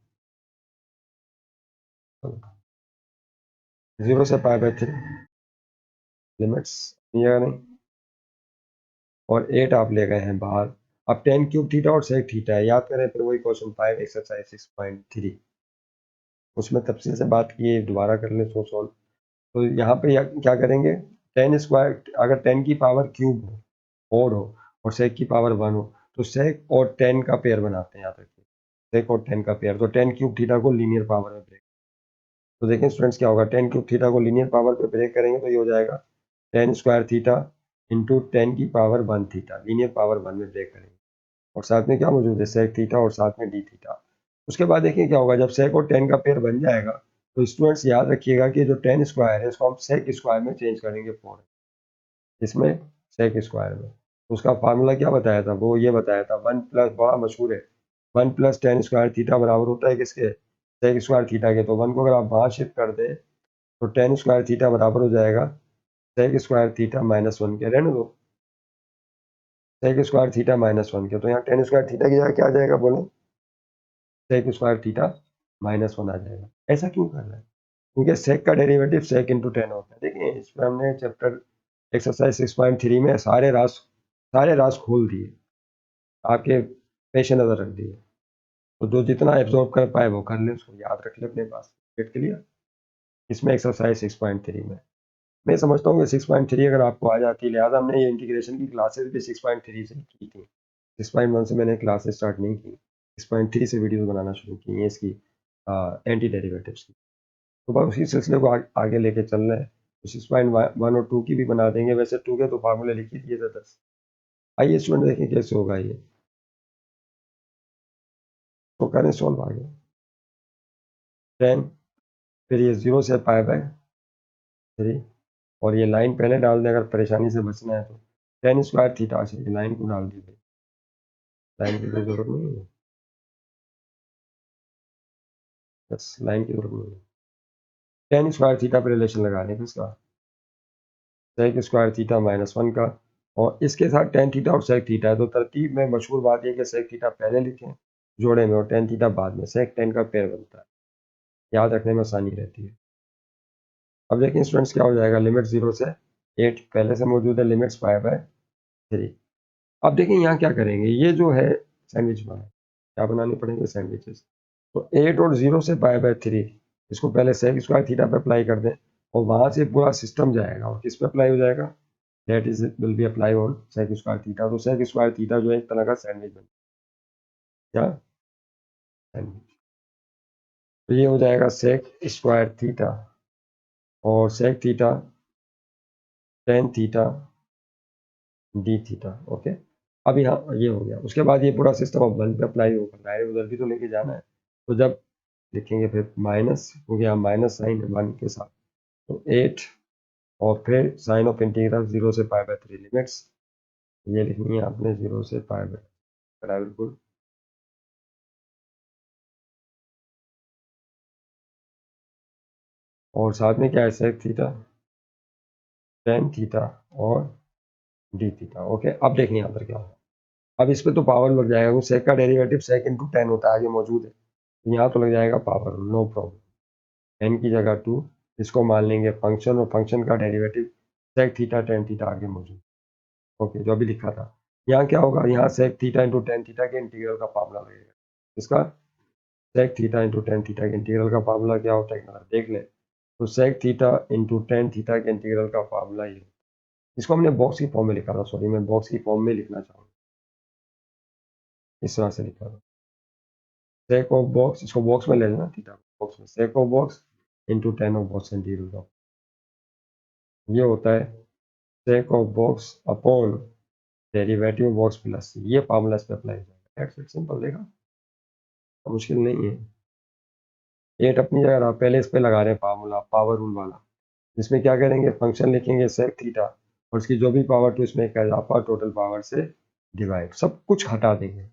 0 से π/3 लिमिट्स ये नहीं, और 8 आप ले गए हैं बाहर। अब tan क्यूब थीटा और sec थीटा है, याद करें फिर वही क्वेश्चन 5 एक्सरसाइज 6.3, उसमें तफसील से बात की है, दोबारा कर लें सो सॉल्व। तो यहाँ पे क्या करेंगे, tan स्क्वायर अगर tan की पावर क्यूब हो और sec की पावर 1 हो तो sec और tan का पेयर बनाते हैं, याद रखिए sec और tan का पेयर। तो tan क्यूब थीटा को लीनियर पावर में ब्रेक, तो देखें स्टूडेंट्स क्या होगा, tan क्यूब थीटा को लीनियर पावर पे ब्रेक करेंगे तो ये हो जाएगा tan square theta into tan की पावर 1 थीटा, लीनियर पावर 1 में ब्रेक करेंगे, और साथ में क्या मौजूद है, sec थीटा और साथ में d थीटा। उसके बाद देखिए क्या होगा, जब sec और tan का पेयर बन जाएगा तो स्टूडेंट्स याद रखिएगा कि जो tan स्क्वायर है इसको हम sec स्क्वायर में चेंज करेंगे 4, इसमें sec स्क्वायर में। तो उसका फार्मूला क्या बताया था, वो ये बताया था 1 प्लस, बड़ा मशहूर है, 1 प्लस tan स्क्वायर थीटा बराबर होता है किसके, sec स्क्वायर थीटा के। तो 1 को अगर आप वहाँ शिफ्ट कर दें तो tan स्क्वायर थीटा बराबर हो जाएगा sec स्क्वायर थीटा -1 के, रहने दो, sec स्क्वायर थीटा -1 के। तो यहाँ tan स्क्वायर थीटा की जगह क्या आ जाएगा बोले, sec स्क्वायर थीटा -1 आ जाएगा। ऐसा क्यों कर रहे हैं, क्योंकि sec का डेरिवेटिव sec इंटू टेन होता है। देखिए इसमें हमने चैप्टर एक्सरसाइज 6.3 में सारे राज खोल दिए, आपके पेश नज़र रख दिए। तो जो जितना एब्जॉर्ब कर पाए वो कर ले, उसको याद रख ले अपने पास, गेट क्लियर। इसमें एक्सरसाइज 6.3 में मैं समझता हूँ कि 6.3 अगर आपको आ जाती है, लिहाजा हमने ये इंटीग्रेशन की क्लासेस भी 6.3 से की थी, 6.1 से मैंने क्लासेस स्टार्ट नहीं की, 6.3 से वीडियोस बनाना शुरू की हैं इसकी एंटी डेरिवेटिव्स की। तो बस उसी सिलसिले को आगे लेके चल रहे हैं। तो 6.1 और 2 की भी बना देंगे, वैसे 2 के तो फार्मूले लिख ही दिए थे 10। आइए स्टूडेंट देखें कैसे होगा ये, तो करें सॉल्व आगे। 10, फिर ये 0 से π/3, और ये लाइन पहले डाल दें अगर परेशानी से बचना है तो, tan स्क्वायर थीटा से ये लाइन को डाल दीजिए, लाइन की कोई जरूरत नहीं है, बस लाइन की जरूरत नहीं है। tan स्क्वायर थीटा पर रिलेशन लगा लें इसका, sec स्क्वायर थीटा -1 का, और इसके साथ tan थीटा और sec थीटा है। तो तरतीब में मशहूर बात यह कि sec थीटा पहले लिखें जोड़े में और tan थीटा बाद में, sec tan का पेयर बनता है, याद रखने में आसानी रहती है। अब देखिए स्टूडेंट्स क्या हो जाएगा, लिमिट 0 से 8 पहले से मौजूद है, लिमिट्स π/3। अब देखिए यहाँ क्या करेंगे, ये जो है सैंडविच बना, क्या बनाने पड़ेंगे, सैंडविचेस। तो 8 और 0 से π/3, इसको पहले sec स्क्वायर थीटा पे अप्लाई कर दें, और वहाँ से पूरा सिस्टम जाएगा और किस पे अप्लाई हो जाएगा, that is will be apply on sec square theta. तो sec स्क्वायर थीटा जो है एक तरह का सैंडविच बन, क्या, सैंडविच। तो ये हो जाएगा sec स्क्वायर थीटा और sec theta tan theta d theta, okay. अब यहाँ ये हो गया, उसके बाद ये पूरा सिस्टम अब 1 पे अप्लाई होगा, डायरेक्ट उधर भी तो लेके जाना है। तो जब लिखेंगे फिर माइनस हो गया, माइनस साइन 1 के साथ, तो 8, और फिर साइन ऑफ इंटीग्रल 0 से π/3 लिमिट्स ये लिखनी है आपने 0 से पाई बाय, बिल्कुल। और साथ में क्या है, सेक थीटा, टेन थीटा और डी थीटा। ओके, अब देखिए यहाँ पर क्या होगा। अब इस पे तो पावर लग जाएगा, वो सेक का डेरिवेटिव सेक इंटू टेन होता है, आगे मौजूद है, यहाँ तो लग जाएगा पावर, नो प्रॉब्लम। एन की जगह 2, इसको मान लेंगे फंक्शन, और फंक्शन का derivative sec theta tan theta आगे मौजूद। ओके, जो अभी लिखा था। यहाँ क्या होगा, यहाँ sec theta into tan theta के इंटीग्रल का फार्मूला लगेगा। इसका sec theta into tan theta के इंटीग्रल का फार्मूला क्या होता है, देख ले। तो sec theta into tan theta के इंटीग्रल का फार्मूला ये, इसको हमने बॉक्स की फॉर्म में लिखा था, सॉरी मैं बॉक्स की फॉर्म में लिखना चाहूँगा, इस तरह से लिखा था। सेक ऑफ बॉक्स, इसको बॉक्स में ले लेना, थीटा बॉक्स में, sec of box into tan of box integral का, ये होता है sec of box upon derivative of box plus C. ये फार्मूला इस पे अप्लाई हो जाएगा। दैट्स इट, सिंपल, देखा, मुश्किल नहीं है। एट अपनी जगह रहा, पहले इस पे लगा रहे हैं फार्मूला, पावर रूल वाला, जिसमें क्या करेंगे, फंक्शन लिखेंगे सेक थीटा, और इसकी जो भी पावर टू इसमें एक इजाफा, टोटल पावर से डिवाइड, सब कुछ हटा देंगे,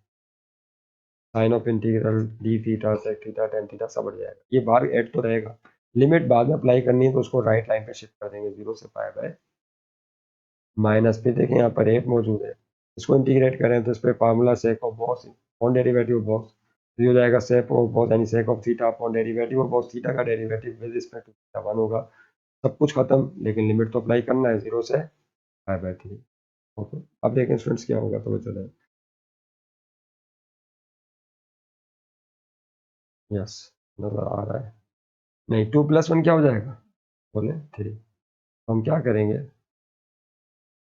sign of integral d theta sec theta tan theta सब हट जाएगा, ये बाहर ऐड तो रहेगा। लिमिट बाद में अप्लाई करनी है तो उसको राइट लाइन पे शिफ्ट कर देंगे, 0 से पाई बाय माइनस पे, देखें यहाँ पर एट मौजूद है, इसको इंटीग्रेट करें तो इस पर formula sec of box on derivative of box, तो ये हो जाएगा सेक ऑफ बॉक्स यानी sec of theta upon derivative of box, theta का derivative with respect to theta 1 होगा। सब कुछ खत्म, लेकिन लिमिट तो अप्लाई करना है, 0 से पाई बाय 3। ओके, अब देखें स्टूडेंट्स क्या होगा, तो चले, यस, नजर आ रहा है, नहीं 2 + 1 क्या हो जाएगा, बोले 3। हम क्या करेंगे,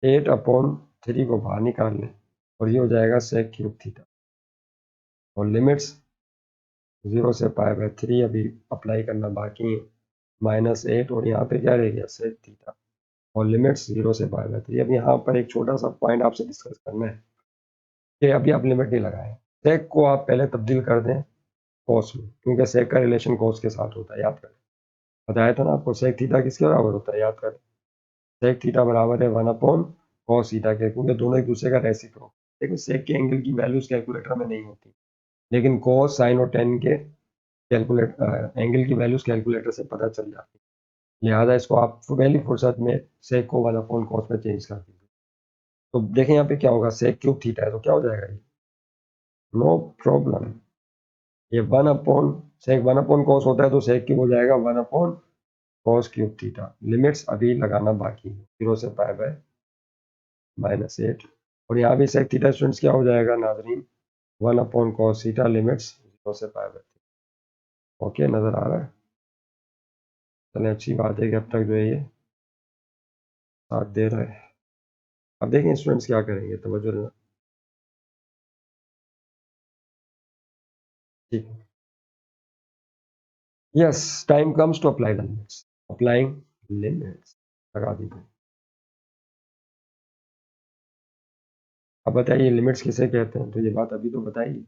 8/3 को बाहर निकाल लें, और ये हो जाएगा सेक क्यूब थीटा, और लिमिट्स 0 से पाई बाय 3 अभी अप्लाई करना बाकी है, -8, और यहाँ पे क्या रह गया, सेक थीटा, और लिमिट्स 0 से पाई बाय 3। अब यहाँ पर एक छोटा सा पॉइंट आपसे डिस्कस करना है कि अभी आप लिमिट नहीं लगाए, सेक को आप पहले तब्दील कर दें कॉस में, क्योंकि सेक का रिलेशन कॉस के साथ होता है, याद करें, बताया था ना आपको, सेक थीटा किसके बराबर होता है, याद करें, सेक थीटा बराबर है 1/cos थीटा के, क्योंकि दोनों एक दूसरे का रेसिप्रोक। देखो सेक के एंगल की वैल्यूज कैलकुलेटर में नहीं होती, लेकिन cos साइन और टेन के एंगल की वैल्यूज कैलकुलेटर से पता चल जाती है, लिहाजा इसको आप पहली फुर्सत में सेक को 1/cos में चेंज कर दीजिए। तो देखें यहाँ पे क्या होगा, सेक क्यूब थीटा है तो क्या हो जाएगा ये, नो प्रॉब्लम, ये 1/, सेक 1/cos होता है तो सेक क्यूब हो जाएगा 1/cos क्यूब थीटा। लिमिट्स अभी लगाना बाकी है, 0 से पाई बाय -8, और यहाँ भी सेक थीटा स्टूडेंट्स क्या हो जाएगा नाजरीन, 1/cos थीटा, लिमिट्स 0 से पाई बाय। ओके, नजर आ रहा है, चले अच्छी बात है कि अब तक जो है ये साथ दे रहा है। अब देखें स्टूडेंट्स क्या करेंगे, तवज्जो देना, ठीक है, yes, time comes to apply the limits, applying limits, लगा दीजिए। अब बताइए लिमिट्स किसे कहते हैं, तो ये बात अभी तो बताइए,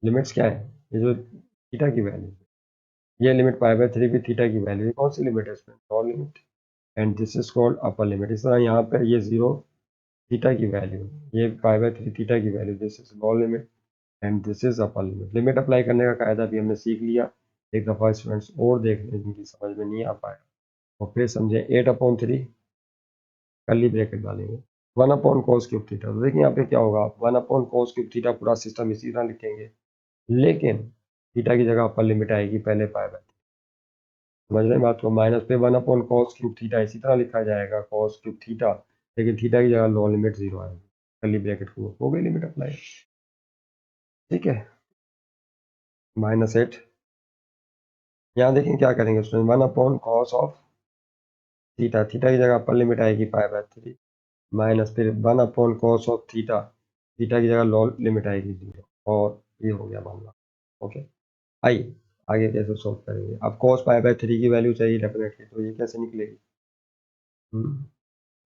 लिमिट्स क्या है, ये जो थीटा की वैल्यू, ये लिमिट पाई बाय 3 भी थीटा की वैल्यू है, कौन सी लिमिट है इसमें, lower limit, and this is called upper limit. इस तरह यहाँ पर ये 0 थीटा की वैल्यू, ये पाई बाय 3 थीटा की value, this is lower limit and this is upper limit. Limit apply करने का कायदा भी हमने सीख लिया, एक दफ़ा स्टूडेंट्स और देख लें जिनकी समझ में नहीं आ पाया, और फिर समझे, 8/3 कर्ली ब्रैकेट डालेंगे, 1/cos क्यूब थीटा, तो देखिए यहाँ पे क्या होगा, 1/cos क्यूब थीटा, पूरा सिस्टम इसी तरह लिखेंगे, लेकिन थीटा की जगह अपर लिमिट आएगी पहले पाई बाय, समझ रहे हैं बात को, माइनस पे 1/cos क्यूब थीटा इसी तरह लिखा जाएगा, cos क्यूब थीटा, लेकिन थीटा की जगह लोअर लिमिट 0 आएगी, कर्ली ब्रैकेट हो गई लिमिट अप्लाई, ठीक है, -8। यहाँ देखें क्या करेंगे student, 1/cos of theta, theta की जगह अपर लिमिट आएगी पाई बाय 3, माइनस फिर 1/cos ऑफ थीटा, थीटा की जगह लोअर लिमिट आएगी 0, और ये हो गया मामला। ओके, आइए आगे कैसे सॉल्व करेंगे। अब cos पाई बाय 3 की वैल्यू चाहिए डेफिनेटली, तो ये कैसे निकलेगी,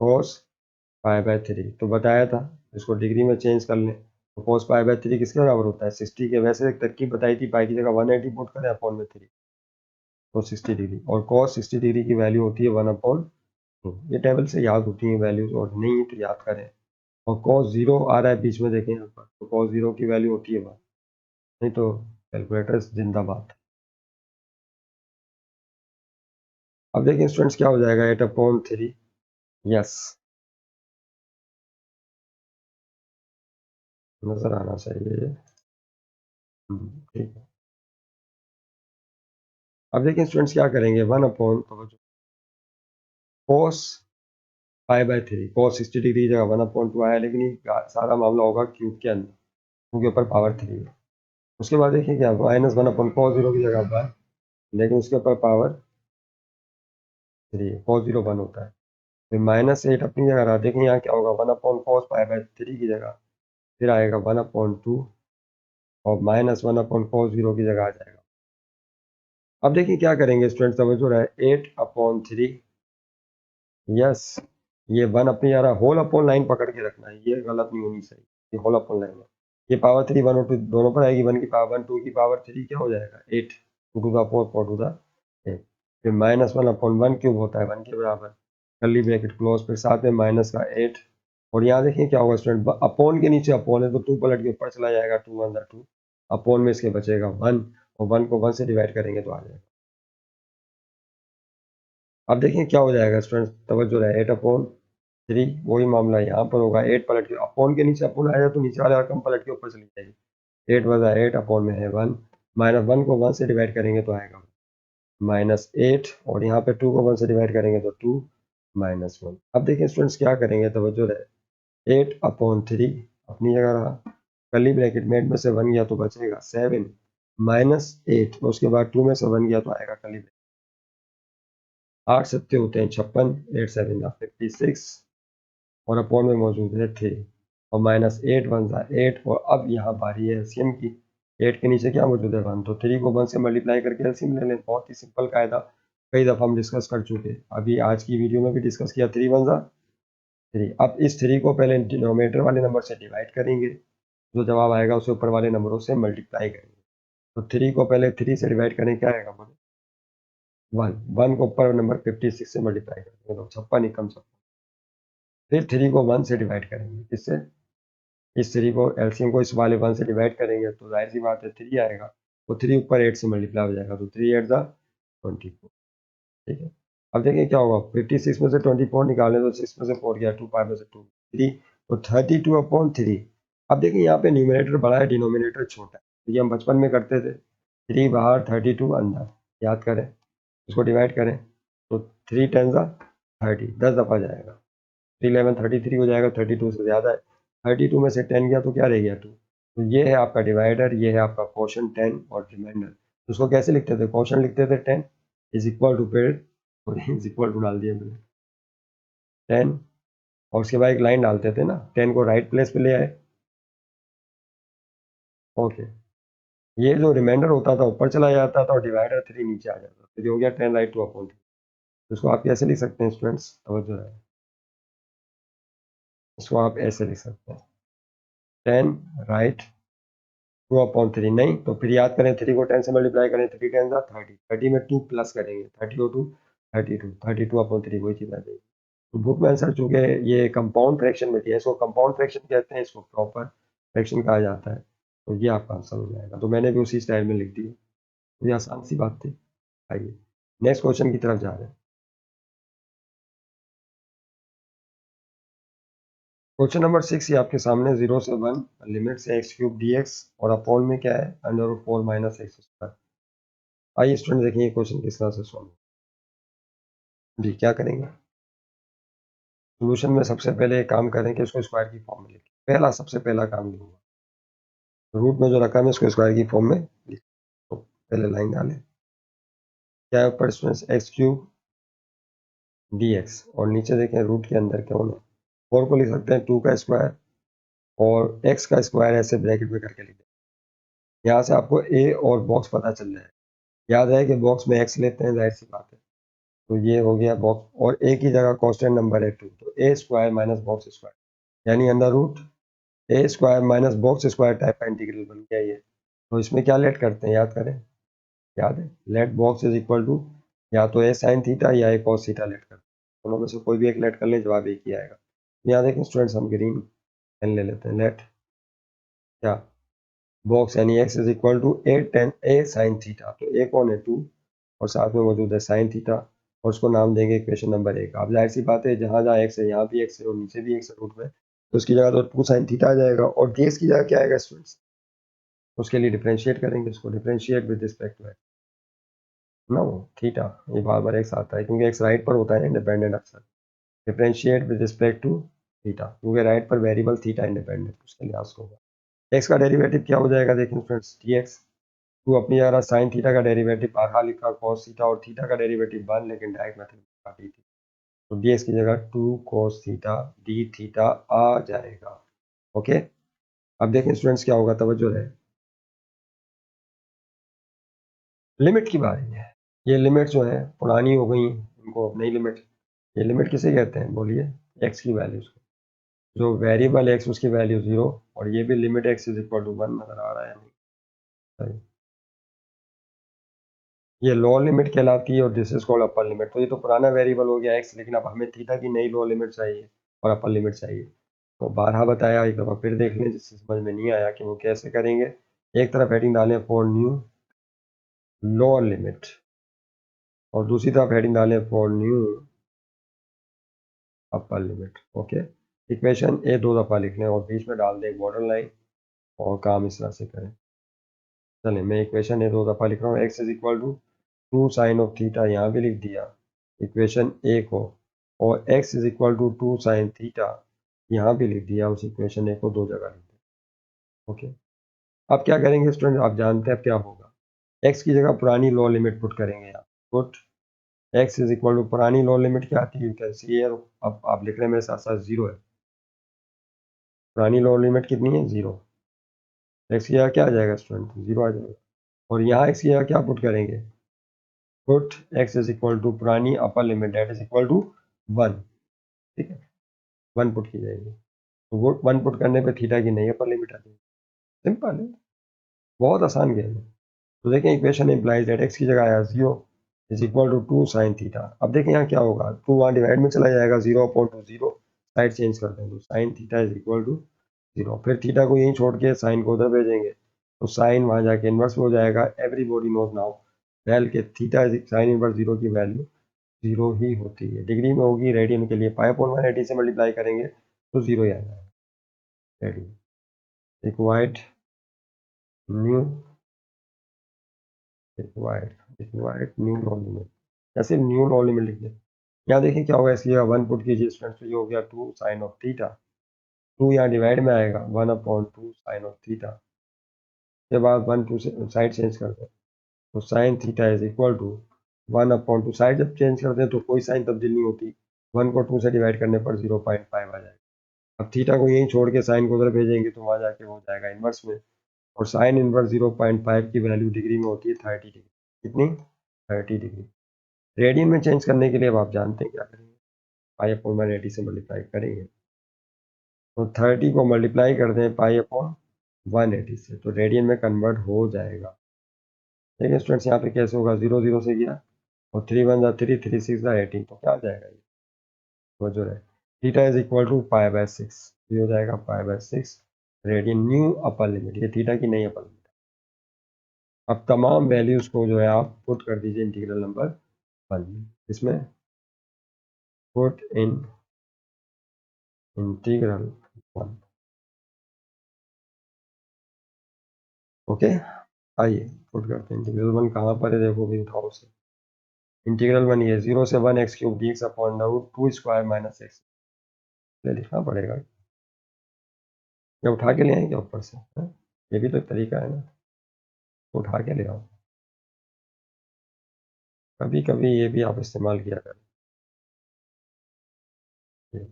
cos पाई बाय 3 तो बताया था, इसको डिग्री में चेंज कर लें, तो cos पाई बाय 3 किसके बराबर होता है, 60 के। वैसे एक तरकीब बताई थी, पाई की जगह 180 पुट करें अपॉन में 3, तो 60 डिग्री, और cos 60 डिग्री की वैल्यू होती है 1/2। ये टेबल से याद होती है वैल्यूज, और नहीं तो याद करें, और cos 0 आ रहा है बीच में, देखें यहाँ पर, तो cos 0 की वैल्यू होती है 1, नहीं तो कैलकुलेटर जिंदाबाद। अब देखिए स्टूडेंट्स क्या हो जाएगा, 8/3, यस नजर आना चाहिए ये। ठीक है। अब देखिए स्टूडेंट्स क्या करेंगे, 1/, cos π/3, cos 60 डिग्री की जगह 1/2 आया, लेकिन ये सारा मामला होगा क्यूब के अंदर, क्योंकि ऊपर पावर 3 है। उसके बाद देखिए क्या, -1/, cos 0 की जगह 1, लेकिन उसके ऊपर पावर 3, cos 0 1 होता है। फिर -8 अपनी जगह रहा, देखिए यहाँ क्या होगा, 1/cos π/3 की जगह फिर आएगा 1/2, और -1/cos 0 की जगह आ जाएगा। अब देखिए क्या करेंगे स्टूडेंट, समझ हो रहा है, 8/3, यस ये 1 अपनी जगह, होल अपॉन लाइन पकड़ के रखना है, ये गलत नहीं होनी चाहिए, ये होल अपॉन लाइन है। ये पावर 3 1 और 2 दोनों पर आएगी, 1 की पावर 1, 2 की पावर 3 क्या हो जाएगा 8, 2 टू द 4 4 टू द 8, फिर -1/1 क्यूब होता है 1 के बराबर, कर्ली ब्रैकेट क्लोज, फिर साथ में माइनस का 8, और यहाँ देखिए क्या होगा स्टूडेंट, अपॉन के नीचे अपॉन है तो 2 पलट के ऊपर चला जाएगा, 2 1 2, अपॉन में इसके बचेगा 1, और 1 को 1 से डिवाइड करेंगे तो आ जाएगा। अब देखिए क्या हो जाएगा स्टूडेंट, तवज्जो रहे, 8/3, वही मामला यहाँ पर होगा, 8 पलट के अपॉन के नीचे अपॉन आया तो नीचे वाला रकम पलट के ऊपर चली जाएगी, 8 बजा 8, अपॉन में है 1, -1 को 1 से डिवाइड करेंगे तो आएगा -8, और यहाँ पे 2 को 1 से डिवाइड करेंगे तो 2 -1। अब देखिए स्टूडेंट्स क्या करेंगे, तवज्जो रहे, 8/3 अपनी जगह रहा, कर्ली ब्रैकेट में से 1 गया तो बचेगा 7, -8, उसके बाद 2 में से 1 गया तो आएगा कर्ली ब्रैकेट, 8 सत्ते होते हैं 56, 8 7 56, और अपॉन में मौजूद है 3, और -8 1 8, और अब यहाँ बारी है एलसीएम की, 8 के नीचे क्या मौजूद है 1, तो 3 को 1 से मल्टीप्लाई करके एलसीएम ले लें, बहुत ही सिंपल कायदा, कई दफ़ा हम डिस्कस कर चुके, अभी आज की वीडियो में भी डिस्कस किया, 3 1 3। अब इस 3 को पहले डिनोमिनेटर वाले नंबर से डिवाइड करेंगे, जो जवाब आएगा उसे ऊपर वाले नंबरों से मल्टीप्लाई करेंगे, तो 3 को पहले 3 से डिवाइड करें, क्या आएगा बोले 1, 1 को ऊपर नंबर 56 से मल्टीप्लाई करेंगे तो 56 ही कम 56, फिर 3 को 1 से डिवाइड करेंगे, इससे इस 3 को एलसीएम को इस वाले 1 से डिवाइड करेंगे तो जाहिर सी बात है 3 आएगा, तो 3 ऊपर 8 से मल्टीप्लाई हो जाएगा, तो 3 8 24, ठीक है। अब देखिए क्या होगा, 56 में से 24 निकालें तो 6 में से 4 गया, 2 5 में से 2 3, तो 32/3। अब देखिए यहाँ पे न्यूमरेटर बड़ा है, डिनोमिनेटर छोटा है, तो ये हम बचपन में करते थे, 3 बाहर 32 अंदर, याद करें, इसको डिवाइड करें तो 3 10 30, 10 दफ़ा जाएगा, 3 11 33 हो जाएगा, 32 से ज़्यादा है, 32 में से 10 गया तो क्या रह गया 2, तो ये है आपका डिवाइडर, ये है आपका क्वोशंट 10 और रिमाइंडर। तो उसको कैसे लिखते थे, क्वोशंट लिखते थे 10 इज इक्वल टू, फिर इज इक्वल टू डाल दिया मैंने 10, और उसके बाद एक लाइन डालते थे ना, 10 को राइट प्लेस पे ले आए, ओके, ये जो रिमाइंडर होता था ऊपर चला जाता था और डिवाइडर 3 नीचे आ जाता था, तो ये हो गया 10 राइट टू अपॉन 3। तो इसको आप कैसे लिख सकते हैं स्टूडेंट्स, तवज्जो है, इसको आप ऐसे लिख सकते हैं, 10 राइट 2/3, नहीं तो फिर याद करें, 3 को 10 से मल्टीप्लाई करें, 3 10 30, 30 में 2 प्लस करेंगे, 30 और 2 32, 32/3 वही चीज़ आ जाएगी। तो बुक में आंसर चूंकि ये कंपाउंड फ्रैक्शन में दिया है, इसको कंपाउंड फ्रैक्शन कहते हैं, इसको प्रॉपर फ्रैक्शन कहा जाता है, तो ये आपका आंसर हो जाएगा, तो मैंने भी उसी स्टाइल में लिख दिया, तो ये आसान सी बात थी। आइए नेक्स्ट क्वेश्चन की तरफ जा रहे हैं। क्वेश्चन नंबर 6 ये आपके सामने, 0 से 1 लिमिट से x³ dx, और अपॉन में क्या है √4 - x²। आइए स्टूडेंट देखिए क्वेश्चन किस तरह से सॉल्व जी, क्या करेंगे, सोल्यूशन में सबसे पहले एक काम करें कि इसको स्क्वायर की फॉर्म में लिखें, पहला सबसे पहला काम लूँगा, रूट में जो रकम है उसको स्क्वायर की फॉर्म में लिखें, तो पहले लाइन डालें, क्या है ऊपर स्टूडेंट्स x³ dx, और नीचे देखें रूट के अंदर कौन है, 4 को लिख सकते हैं 2 का स्क्वायर, और x का स्क्वायर ऐसे ब्रैकेट में करके लिख दें, यहाँ से आपको a और बॉक्स पता चल जाए, याद है कि बॉक्स में x लेते हैं, जाहिर सी बात है, तो ये हो गया बॉक्स, और a की जगह कांस्टेंट नंबर है 2, तो a square minus box square, यानी under root a square minus box square type का इंटीग्रल बन गया ये। तो इसमें क्या लेट करते हैं, याद करें, याद है, let box is equal to या तो a साइन थीटा या a कॉस थीटा लेट करते हैं, दोनों में से कोई भी एक लेट कर ले, जवाब एक ही आएगा। यहाँ देखें स्टूडेंट्स, हम ग्रीन एन ले लेते हैं, लेट क्या box any x is equal to a tan a sine theta. तो ए कौन है, 2, और साथ में मौजूद है साइन थीटा, और उसको नाम देंगे इक्वेशन नंबर 1। अब जाहिर सी बात है जहाँ जहाँ एक्स है यहाँ भी एक्स है और नीचे भी एक्स है रूट में, तो उसकी जगह तो 2 साइन थीटा आ जाएगा, और डी एक्स की जगह क्या आएगा स्टूडेंट्स, उसके लिए डिफ्रेंशिएट करेंगे, उसको differentiate with respect to x ना, वो थीटा, ये बार बार एक्स आता है क्योंकि एक्स राइट पर होता है ना इंडिपेंडेंट अक्सर। Differentiate with respect to theta, क्योंकि राइट पर वेरिएबल थीटा इंडिपेंडेंट, उसके लिए आंसर होगा एक्स का डेरिवेटिव क्या हो जाएगा, देखिए फ्रेंड्स, डी एक्स, टू अपनी जगह साइन थीटा का डेरिवेटिव बारहा लिखा कॉस थीटा, और थीटा का डेरिवेटिव 1, लेकिन डायरेक्ट मेथड काटी थी, तो डी एक्स की जगह 2 कॉस थीटा डी थीटा आ जाएगा। ओके, अब देखें स्टूडेंट्स क्या होगा, तवज्जो रहे, लिमिट की बारी है। ये लिमिट जो है पुरानी हो गई, इनको अब नई लिमिट, ये लिमिट किसे कहते हैं बोलिए, एक्स की वैल्यूज को, जो वेरिएबल एक्स उसकी वैल्यू 0, और ये भी limit x is equal to 1 नजर आ रहा है नहीं, सही, ये लोअर लिमिट कहलाती है, और this is called upper limit. तो ये तो पुराना वेरिएबल हो गया एक्स, लेकिन अब हमें थीटा की नई लोअर लिमिट चाहिए और अपर लिमिट चाहिए। तो बारहा बताया, एक दफ़ा फिर देख लें जिससे समझ में नहीं आया कि वो कैसे करेंगे। एक तरफ हेडिंग डालें फॉर न्यू लोअर लिमिट, और दूसरी तरफ हेडिंग डालें for new upper limit. Okay, equation A 2 दफ़ा लिख लें और बीच में डाल दें एक बॉर्डर लाइन, और काम इस तरह से करें। चलिए मैं इक्वेशन ए 2 दफ़ा लिख रहा हूँ, x is equal to 2 sine of theta यहाँ भी लिख दिया इक्वेशन ए को, और x is equal to 2 sine theta यहाँ भी लिख दिया, उस इक्वेशन ए को 2 जगह लिख दिया। ओके, अब क्या करेंगे स्टूडेंट, आप जानते हैं अब क्या होगा, x की जगह पुरानी लॉ लिमिट पुट करेंगे आप, put x is equal to पुरानी लॉ लिमिट क्या आती है, यू कैन सी हियर, अब आप लिख रहे हैं मेरे साथ साथ 0 है, पुरानी लॉ लिमिट कितनी है 0, x की जगह क्या आ जाएगा स्टूडेंट, 0 आ जाएगा, और यहाँ x की जगह क्या पुट करेंगे, put x is equal to पुरानी upper limit that is equal to 1, ठीक है, 1 पुट की जाएगी, तो वो 1 पुट करने पे थीटा की नई अपर लिमिट आ जाएगी, सिंपल है, बहुत आसान गेम है। तो देखें इक्वेशन इम्प्लाइज दैट एक्स की जगह आया 0 is equal to 2 sine theta. अब देखें यहाँ क्या होगा, 2 वहाँ डिवाइड में चला जाएगा, 0 अपॉन टू 0, साइड चेंज कर दें तो sine theta is equal to 0, फिर थीटा को यहीं छोड़ के साइन को उधर भेजेंगे, तो साइन वहाँ जाके इन्वर्स में हो जाएगा। एवरीबॉडी नोज नाउ वेल के थीटा साइन इनवर्स 0 की वैल्यू 0 ही होती है, डिग्री में होगी, रेडियन के लिए पाई अपॉन 180 से मल्टीप्लाई करेंगे तो 0 ही आ जाएगा। Radian required new required new law limit, या सिर्फ न्यू लॉ लिमिट लिख दें। यहाँ देखिए क्या होगा, इसकी जगह 1 पुट कीजिए स्टूडेंट्स, तो ये हो गया 2 साइन ऑफ थीटा, 2 यहाँ डिवाइड में आएगा, 1 अपॉन 2 साइन ऑफ थीटा, के बाद 1 2 से साइड चेंज कर दें, तो sine theta is equal to 1 upon 2, side जब चेंज करते हैं तो कोई साइन तब्दील नहीं होती, 1 को 2 से डिवाइड करने पर 0.5 आ जाएगा। अब थीटा को यहीं छोड़ के साइन को उधर भेजेंगे तो वहाँ जाके हो जाएगा इन्वर्स में, और साइन इन्वर्स 0.5 की वैल्यू डिग्री में होती है 30 डिग्री, कितनी 30 डिग्री। रेडियन में चेंज करने के लिए अब आप जानते हैं क्या करेंगे, पाई अपॉन 180 से मल्टीप्लाई करेंगे, तो 30 को मल्टीप्लाई कर दें पाई अपॉन 180 से, तो रेडियन में कन्वर्ट हो जाएगा। देखिए स्टूडेंट्स यहाँ पे कैसे होगा, 0 0 से गया, और 3 1 जा 3 3 6 जा 18, तो क्या आ जाएगा ये, वो जो है theta is equal to pi by 6, ये हो जाएगा pi by 6 radian, new upper limit, ये थीटा की नई अपर लिमिट। अब तमाम वैल्यूज को जो है आप पुट कर दीजिए इंटीग्रल नंबर 1 में, इसमें पुट इन इंटीग्रल 1। ओके, आइए पुट करते हैं, इंटीग्रल 1 कहाँ पर है, देखो भी उठाओ से, इंटीग्रल 1 ये 0 से 1 x cube d x upon root 2 square minus x, ये लिखना पड़ेगा, या उठा के ले आएंगे ऊपर से, है? ये भी तो एक तरीका है ना, तो उठा के ले आओ, कभी कभी ये भी आप इस्तेमाल किया करें। ये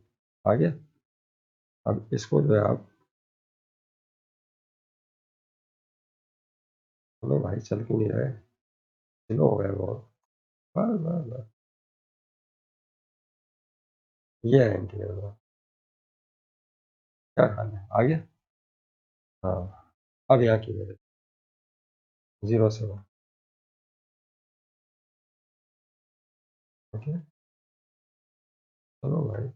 आ गया, अब इसको जो है आप, चलो भाई चल क्यों नहीं रहे, चलो हो गया बहुत, बस बस बस, ये है इंटीग्रल, क्या हाल है, आ गया, हाँ, अब यहाँ की वैल्यू 0 से 1, ओके, चलो भाई,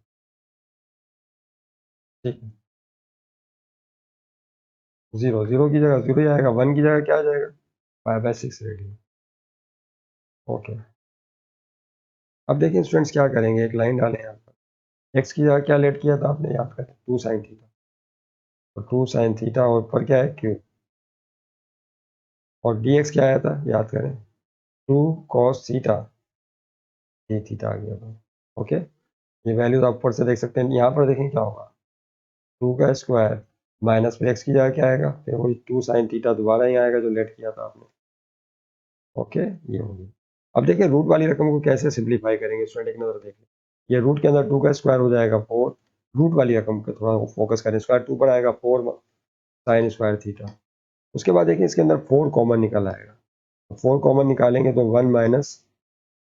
ठीक है। जीरो, जीरो की जगह जीरो ही आएगा, 1 की जगह क्या आ जाएगा, 5/6 रेडियन। ओके, अब देखिए स्टूडेंट्स क्या करेंगे, एक लाइन डालें यहाँ पर। एक्स की जगह क्या लेट किया था आपने, याद करें, 2 sin थीटा। तो 2 sin थीटा और ऊपर क्या है, क्यू। और डी एक्स क्या आया था, याद करें, 2 cos थीटा, डी थीटा आ गया था। ओके, ये वैल्यूज आप ऊपर से देख सकते हैं। यहाँ पर देखें क्या होगा, 2 का स्क्वायर माइनस फिर एक्स की जगह क्या आएगा, फिर वही 2 sin थीटा दोबारा ही आएगा जो लेट किया था आपने। ओके, ये हो गया। अब देखिए रूट वाली रकम को कैसे सिंप्लीफाई करेंगे स्टूडेंट, एक नजर देखिए। ये रूट के अंदर 2 का स्क्वायर हो जाएगा 4, रूट वाली रकम पे थोड़ा फोकस करें, स्क्वायर 2 पर आएगा 4 साइन स्क्वायर थीटा। उसके बाद देखिए इसके अंदर 4 कॉमन निकल आएगा, तो 4 कॉमन निकालेंगे तो 1 माइनस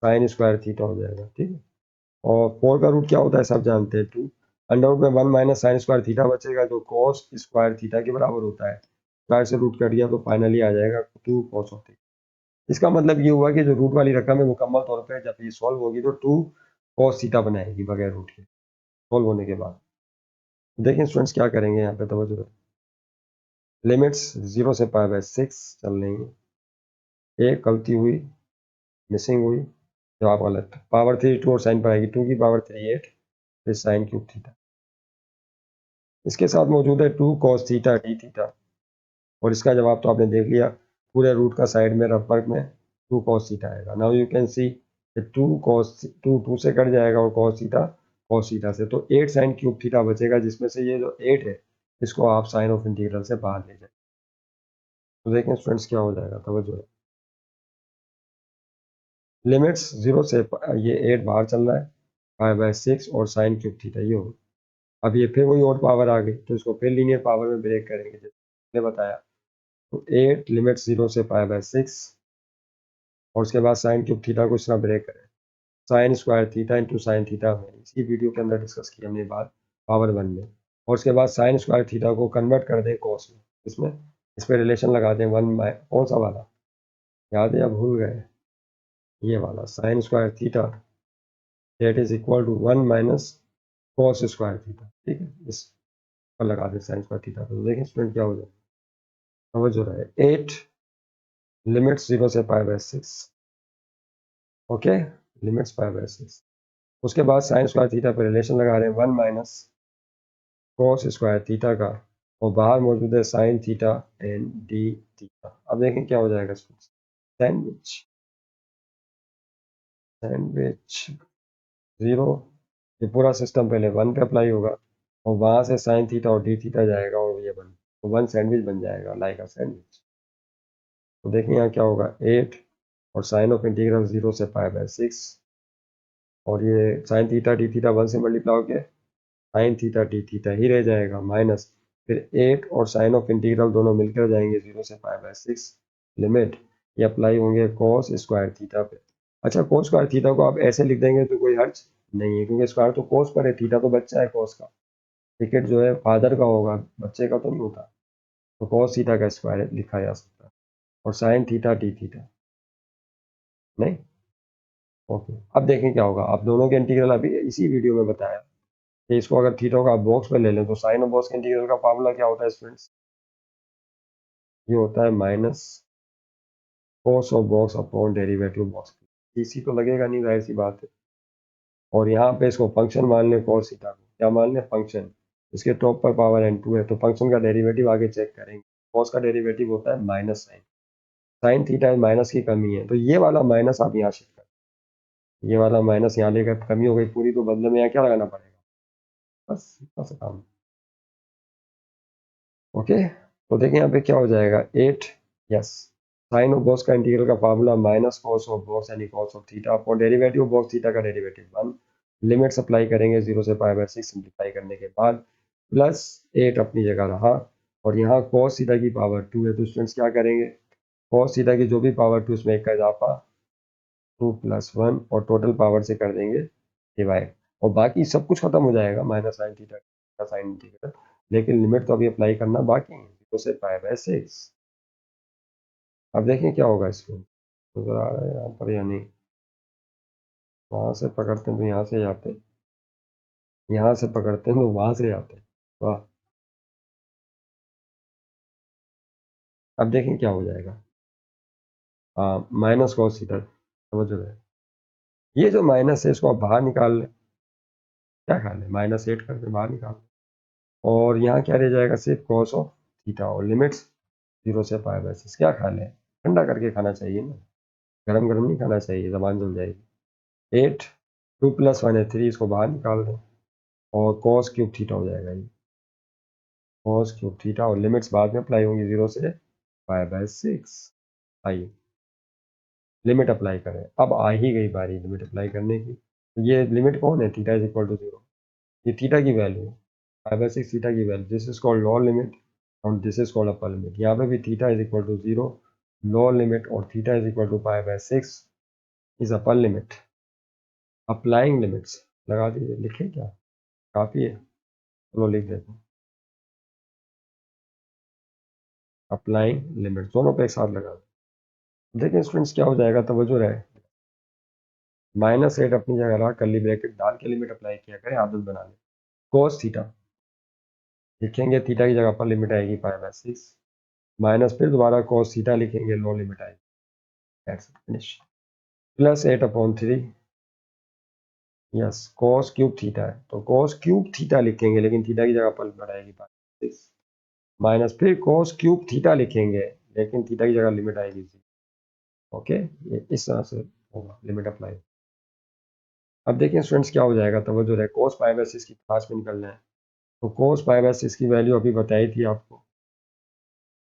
साइन स्क्वायर थीटा हो जाएगा, ठीक है। और 4 का रूट क्या होता है सब जानते हैं, 2। अंडर रूट में 1 माइनस साइन स्क्वायर थीटा बचेगा जो कॉस स्क्वायर थीटा के बराबर होता है। स्क्वायर से रूट कट गया तो फाइनली आ जाएगा 2 कॉस ऑफ थीटा। इसका मतलब ये हुआ कि जो रूट वाली रकम है मुकम्मल तौर पे जब ये सॉल्व होगी तो 2 cos थीटा बनाएगी बगैर रूट के, सॉल्व होने के बाद। देखिए स्टूडेंट्स क्या करेंगे यहाँ पे, तवज्जो है। लिमिट्स 0 से π/6 चल रही हैं। एक गलती हुई, मिसिंग हुई, जवाब गलत। पावर 3 2 और साइन पर आएगी, 2 की पावर 3 8, फिर साइन क्यूब थीटा। इसके साथ मौजूद है 2 cos थीटा डी थीटा, और इसका जवाब तो आपने देख लिया, पूरे रूट का साइड में रफ वर्क में 2 cos थीटा आएगा। Now you can see 2 cos 2 2 से कट जाएगा और cos थीटा से, तो 8 साइन क्यूब थीटा बचेगा, जिसमें से ये जो 8 है इसको आप साइन ऑफ इंटीग्रल से बाहर ले जाए। तो देखें स्टूडेंट्स क्या हो जाएगा, तवज्जो है। लिमिट्स 0 से ये 8 बाहर चल रहा है, 5/6 और साइन क्यूब थीटा ये हो। अब ये फिर वही और पावर आ गई, तो इसको फिर लीनियर पावर में ब्रेक करेंगे जैसे मैंने बताया। तो 8 लिमिट 0 से π/6 और उसके बाद साइन क्यूब थीटा को इस तरह ब्रेक करें, sign square theta into sine theta में, इसी वीडियो के अंदर डिस्कस किया हमने बात पावर 1 में। और उसके बाद साइन स्क्वायर थीटा को कन्वर्ट कर दें कॉस में, इसमें इस पर रिलेशन लगा दें 1 कौन सा वाला, याद है या भूल गए, ये वाला sine square theta that is equal to 1 minus cos square theta, ठीक है। इस पर लगा दें साइन स्क्वायर थीटा, तो देखें स्टूडेंट क्या हो जाए, समझ हो रहा है। 8 लिमिट 0 से π/6, ओके, लिमिट्स π/6। उसके बाद साइन स्क्वायर थीटा पर रिलेशन लगा रहे हैं 1 माइनस कॉस स्क्वायर थीटा का, और बाहर मौजूद है sine theta and D theta. अब देखें क्या हो जाएगा इसमें, सैंडविच, सैंडविच 0, ये पूरा सिस्टम पहले 1 पे अप्लाई होगा, और वहाँ से साइन थीटा और डी थीटा जाएगा और ये 1, तो 1 सैंडविच बन जाएगा, लाइक अ सैंडविच। तो देखें यहाँ क्या होगा, 8 और साइन ऑफ इंटीग्रल 0 से π/6, और ये साइन थीटा डी थीटा 1 से मल्टीप्लाई होकर साइन थीटा डी थीटा ही रह जाएगा, माइनस फिर 8 और साइन ऑफ इंटीग्रल दोनों मिलकर जाएंगे 0 से π/6, लिमिट ये अप्लाई होंगे कॉस स्क्वायर थीटा पे। अच्छा, कॉस स्क्वायर थीटा को आप ऐसे लिख देंगे तो कोई हर्ज नहीं है, क्योंकि स्क्वायर तो कॉस पर है, थीटा तो बच्चा है कॉस का, टिकट जो है फादर का होगा, बच्चे का तो नहीं होता। तो कॉस थीटा का स्क्वायर लिखा जा सकता है, और साइन थीटा डी थीटा नहीं। ओके, अब देखें क्या होगा, आप दोनों के इंटीग्रल अभी इसी वीडियो में बताया कि इसको अगर थीटा को आप बॉक्स में ले लें तो साइन और बॉक्स के इंटीग्रल का फार्मूला क्या होता है स्टूडेंट्स, ये होता है minus cos of box upon derivative box. इसी तो लगेगा नहीं, जाहिर सी बात है। और यहाँ पे इसको फंक्शन मान लें, कॉस थीटा को क्या मान लें, फंक्शन। इसके टॉप पर पावर n2 है, तो फंक्शन का डेरिवेटिव आगे चेक करेंगे। कॉस का डेरिवेटिव होता है minus sine, sine theta minus की कमी है, तो ये वाला माइनस आप यहाँ शिफ्ट करें, ये वाला माइनस यहाँ लेकर कमी हो गई पूरी, तो बदले में यहाँ क्या लगाना पड़ेगा, बस इतना सा काम। ओके, तो देखिए यहाँ पे क्या हो जाएगा, 8, यस, साइन ऑफ बॉक्स का इंटीग्रल का formula minus cos of box यानी cos of theta upon derivative of box theta का डेरिवेटिव 1, लिमिट्स अप्लाई करेंगे 0 से π/6 सिंप्लीफाई करने के बाद, प्लस 8 अपनी जगह रहा, और यहाँ कॉस थीटा की पावर 2 है, तो स्टूडेंट्स क्या करेंगे, कॉस थीटा की जो भी पावर 2 उसमें एक का इजाफा 2 + 1 और टोटल पावर से कर देंगे डिवाइड, और बाकी सब कुछ खत्म हो जाएगा, माइनस साइन थीटा का साइन इंटीग्रल, लेकिन लिमिट तो अभी अप्लाई करना बाकी है 0 से π/6। अब देखें क्या होगा इसमें, नजर आ रहा है यहाँ पर या नहीं, वहाँ से पकड़ते हैं तो यहाँ से जाते हैं, यहाँ से पकड़ते हैं तो वहाँ से जाते हैं, वाह। अब देखें क्या हो जाएगा, माइनस कॉस थीटा, समझ रहे हैं। ये जो माइनस है इसको आप बाहर निकाल लें, क्या ख्याल है, -8 करके बाहर निकाल लें, और यहाँ क्या रह जाएगा, सिर्फ कॉस ऑफ थीटा, और लिमिट्स 0 से π/6। क्या ख्याल है, ठंडा करके खाना चाहिए ना, गरम गरम नहीं खाना चाहिए, जबान जल जाएगी। 8 2 + 1 है 3, इसको बाहर निकाल दें और कॉस क्यूब थीटा हो जाएगा ये, कॉस क्यूब थीटा, और लिमिट्स बाद में अप्लाई होंगी 0 से π/6। आइए लिमिट अप्लाई करें, अब आ ही गई बारी लिमिट अप्लाई करने की। तो ये लिमिट कौन है, थीटा इज इक्वल टू 0, ये थीटा की वैल्यू है, π/6 थीटा की value, this is called lower limit और this is called upper limit. यहाँ पे भी theta is equal to 0 lower limit और theta is equal to π/6 is upper limit. Applying limits लगा दीजिए, लिखे क्या, काफ़ी है, चलो लिख देते हैं। अप्लाइंग लिमिट दोनों पे एक साथ लगा दो। देखिए स्टूडेंट्स क्या हो जाएगा, तवज्जो रहे, -8 अपनी जगह रहा, कर्ली ब्रैकेट डाल के लिमिट अप्लाई किया करें, आदत बना लें। कोस थीटा लिखेंगे, थीटा की जगह पर लिमिट आएगी π/6, माइनस फिर दोबारा कोस थीटा लिखेंगे, लो लिमिट आएगी, finish, +8/3, yes cos cube theta है तो कोस क्यूब थीटा लिखेंगे, लेकिन थीटा की जगह पर लिमिट आएगी π/6, माइनस फिर कोस क्यूब थीटा लिखेंगे, लेकिन थीटा की जगह लिमिट आएगी 0। ओके, ये इस तरह से होगा लिमिट अप्लाई। अब देखिए स्टूडेंट्स क्या हो जाएगा, तवज्जो रहे, कोस π/6 की क्लास में निकलना है, तो कोस π/6 की वैल्यू अभी बताई थी आपको,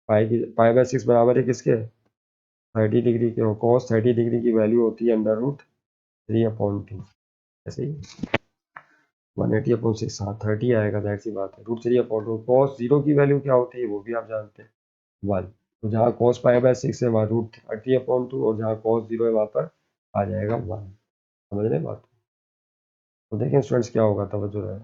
π/6 बराबर है किसके, 30 डिग्री के, और कोस 30 डिग्री की वैल्यू होती है √3/2, ऐसे ही 180/6, हाँ 30 आएगा, जाहिर सी बात है, √3/2। कोस 0 की वैल्यू क्या होती है वो भी आप जानते हैं, 1, तो जहाँ कोस π/6 है वहाँ √30/2, और जहाँ कोस 0 है वहाँ पर आ जाएगा 1, समझ रहे बात। तो देखें स्टूडेंट्स क्या होगा, तवज्जो रहे,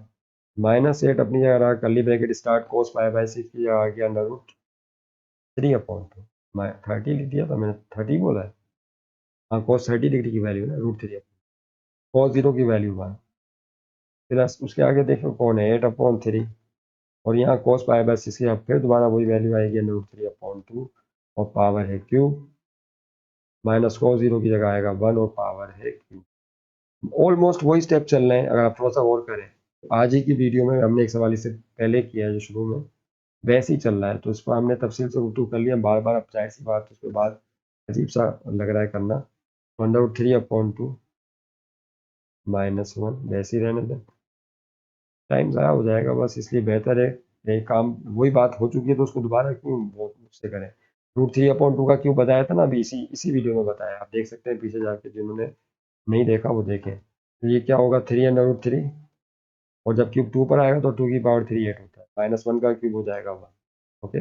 -8 अपनी जगह रहा, कर्ली ब्रैकेट स्टार्ट, कोस π/6 की जगह आ गया √3/2, मैं 30 लिख दिया था, मैंने 30 बोला है, हाँ कोस 30 डिग्री की वैल्यू ना √3, कोस 0 की वैल्यू 1, प्लस उसके आगे देखो कौन है 8/3, और यहाँ कोस π/6 की फिर दोबारा वही वैल्यू आएगी √3/2, और पावर है क्यूब, माइनस कोस 0 की जगह आएगा 1, और पावर है क्यूब। ऑलमोस्ट वही स्टेप चल रहे हैं, अगर आप थोड़ा सा और करें, आज ही की वीडियो में हमने एक सवाल इससे पहले किया है जो शुरू में, वैसे ही चल रहा है, तो इस पर हमने तफसील से गुफ्तगू कर लिया, बार बार अब जाहिर सी बात उसके बाद अजीब सा लग रहा है करना, √3/2 -1 वैसे ही रहने दें, टाइम ज़ाया हो जाएगा बस, इसलिए बेहतर है ये काम, वही बात हो चुकी है तो उसको दोबारा क्यों वो उससे करें। √3/2 का क्यों बताया था ना अभी, इसी वीडियो में बताया, आप देख सकते हैं पीछे जाके, जिन्होंने नहीं देखा वो देखें। तो ये क्या होगा 3/3, और जब क्यूब 2 पर आएगा तो 2 की पावर 3 8 होता है, -1 का क्यूब हो जाएगा 1। ओके,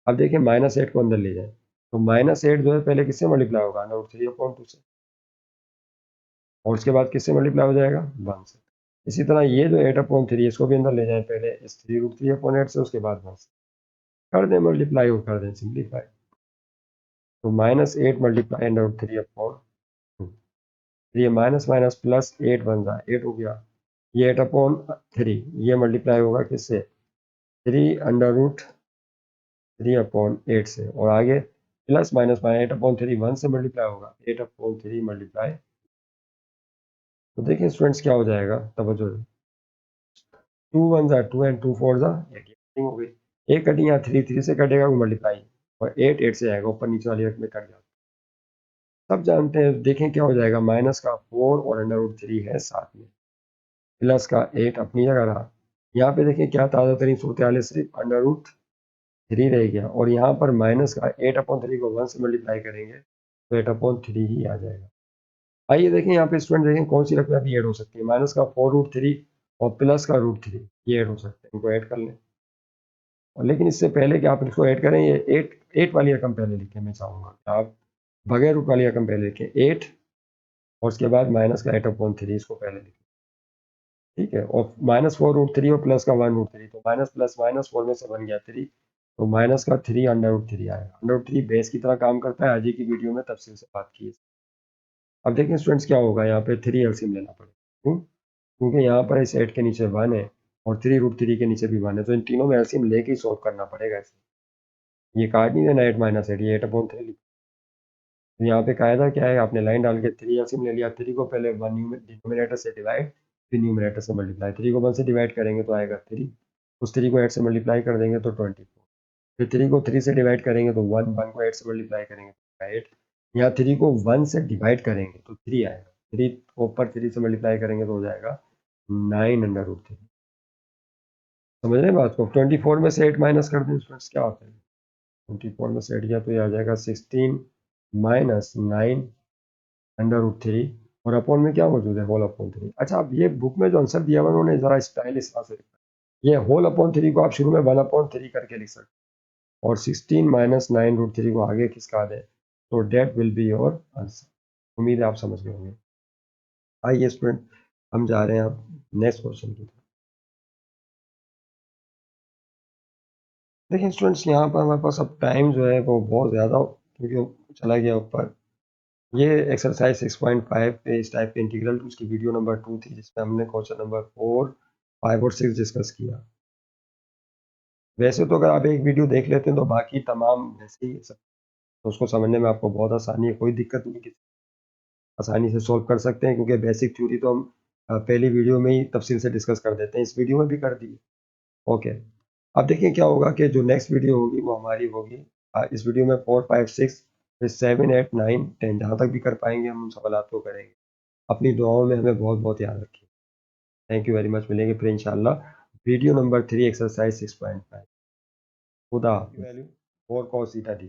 अब देखिए -8 को अंदर ले जाए, तो -8 जो है पहले किससे मल्टीप्लाई होगा, √3/2 से, और उसके बाद किससे मल्टीप्लाई हो जाएगा 1 से। इसी तरह ये जो 8/3 इसको भी अंदर ले जाए, पहले इस 3√3/8 से, उसके बाद 1 से कर दें मल्टीप्लाई, और कर दें सिंप्लीफाई, तो -8 मल्टीप्लाई √3/2, ये माइनस माइनस प्लस 8 बन रहा है, 8 हो गया, ये 8/3, ये मल्टीप्लाई होगा किससे, 3√3/8 से, और आगे प्लस माइनस 8/3 1 से मल्टीप्लाई होगा, 8/3 मल्टीप्लाई। तो देखिए स्टूडेंट्स क्या हो जाएगा, तवज्जो, 2 1 2 एंड 2 4 हो गई, एक कटी यहाँ 3 3 से कटेगा वो मल्टीप्लाई, और 8 8 से आएगा, ऊपर नीचे वाली में कट जाता है, सब जानते हैं। देखें क्या हो जाएगा, माइनस का 4 और √3 है साथ में, प्लस का 8 अपनी जगह रहा, यहाँ पे देखिए क्या ताज़ा तरीन सूरत हाल है, सिर्फ √3 रह गया, और यहाँ पर माइनस का 8/3 को 1 से मल्टीप्लाई करेंगे तो 8/3 ही आ जाएगा। आइए देखें यहाँ पे स्टूडेंट, देखें कौन सी रकम अभी ऐड हो सकती है, माइनस का 4√3 और प्लस का √3, ये ऐड हो सकते हैं, इनको ऐड कर लें। और लेकिन इससे पहले कि आप इसको ऐड करें, ये 8 वाली रकम पहले लिखें, मैं चाहूँगा कि आप बगैर रूट वाली रकम पहले लिखें 8, और उसके बाद माइनस का 8/3 इसको पहले लिखें, ठीक है, और -4√3 और प्लस का 1√3, तो माइनस प्लस माइनस 4 में से बन गया 3, तो माइनस का 3 √3 आएगा, √3 बेस की तरह काम करता है, आज ही की वीडियो में तफसील से बात की है। अब देखिए स्टूडेंट्स क्या होगा, यहाँ पे 3 एलसीएम लेना पड़ेगा, क्यों, क्योंकि यहाँ पर इस 8 के नीचे 1 है, और 3√3 के नीचे भी 1 है, तो इन तीनों में एलसीएम लेके ही सॉल्व करना पड़ेगा इसे। ये काट नहीं देना 8 माइनस 8, ये 8/3 लिखा। तो यहाँ पे कायदा क्या है, आपने लाइन डाल के 3 एलसीएम ले लिया। 3 को पहले वन डिनोमिनेटर से डिवाइड, फिर न्यूमिनेटर से मल्टीप्लाई। 3 को 1 से डिवाइड करेंगे तो आएगा 3, उस 3 को 8 से मल्टीप्लाई कर देंगे तो 24, फिर 3 को 3 से डिवाइड करेंगे तो 1, 1 को 8 से मल्टीप्लाई करेंगे तो 8, यहाँ 3 को 1 से डिवाइड करेंगे तो 3 आएगा, 3 को ऊपर 3 से मल्टीप्लाई करेंगे तो हो जाएगा 9√3। समझ रहे हैं बात को? 24 में से 8 माइनस कर दें स्टूडेंट्स, क्या होता है? 24 में से 8 किया तो ये आ जाएगा 16 माइनस 9√3, और अपॉन में क्या मौजूद है? Whole upon 3। अच्छा, अब ये बुक में जो आंसर दिया हुआ उन्होंने ज़रा स्टाइल इस तरह से लिखा है। ये होल अपॉन 3 को आप शुरू में 1/3 करके लिख सकते हैं, और 16 माइनस 9√3 को आगे खिसका दें, तो that will be your answer. उम्मीद है आप समझ गए होंगे। आइए स्टूडेंट, हम जा रहे हैं अब नेक्स्ट क्वेश्चन की तरफ। देखिए स्टूडेंट्स, यहाँ पर हमारे पास अब टाइम जो है वो बहुत ज़्यादा, क्योंकि चला गया ऊपर। ये एक्सरसाइज 6.5 पे इस टाइप के इंटीग्रल उसकी वीडियो नंबर 2 थी, जिसमें हमने क्वेश्चन नंबर 4, 5 और 6 डिस्कस किया। वैसे तो अगर आप एक वीडियो देख लेते हैं तो बाकी तमाम वैसे ही सब, तो उसको समझने में आपको बहुत आसानी है, कोई दिक्कत नहीं, आसानी से सॉल्व कर सकते हैं, क्योंकि बेसिक थ्योरी तो हम पहली वीडियो में ही तफसील से डिस्कस कर देते हैं, इस वीडियो में भी कर दी। ओके, अब देखिए क्या होगा कि जो नेक्स्ट वीडियो होगी वो हमारी होगी इस वीडियो में 4, 5, 6, फिर 7, 8, 9, 10, जहाँ तक भी कर पाएंगे हम सवालात को करेंगे। अपनी दुआओं में हमें बहुत बहुत याद रखिए। Thank you very much. मिलेंगे फिर इंशाल्लाह वीडियो नंबर 3 एक्सरसाइज 6.5। खुदा हाफिज़। Value 4 cos theta D.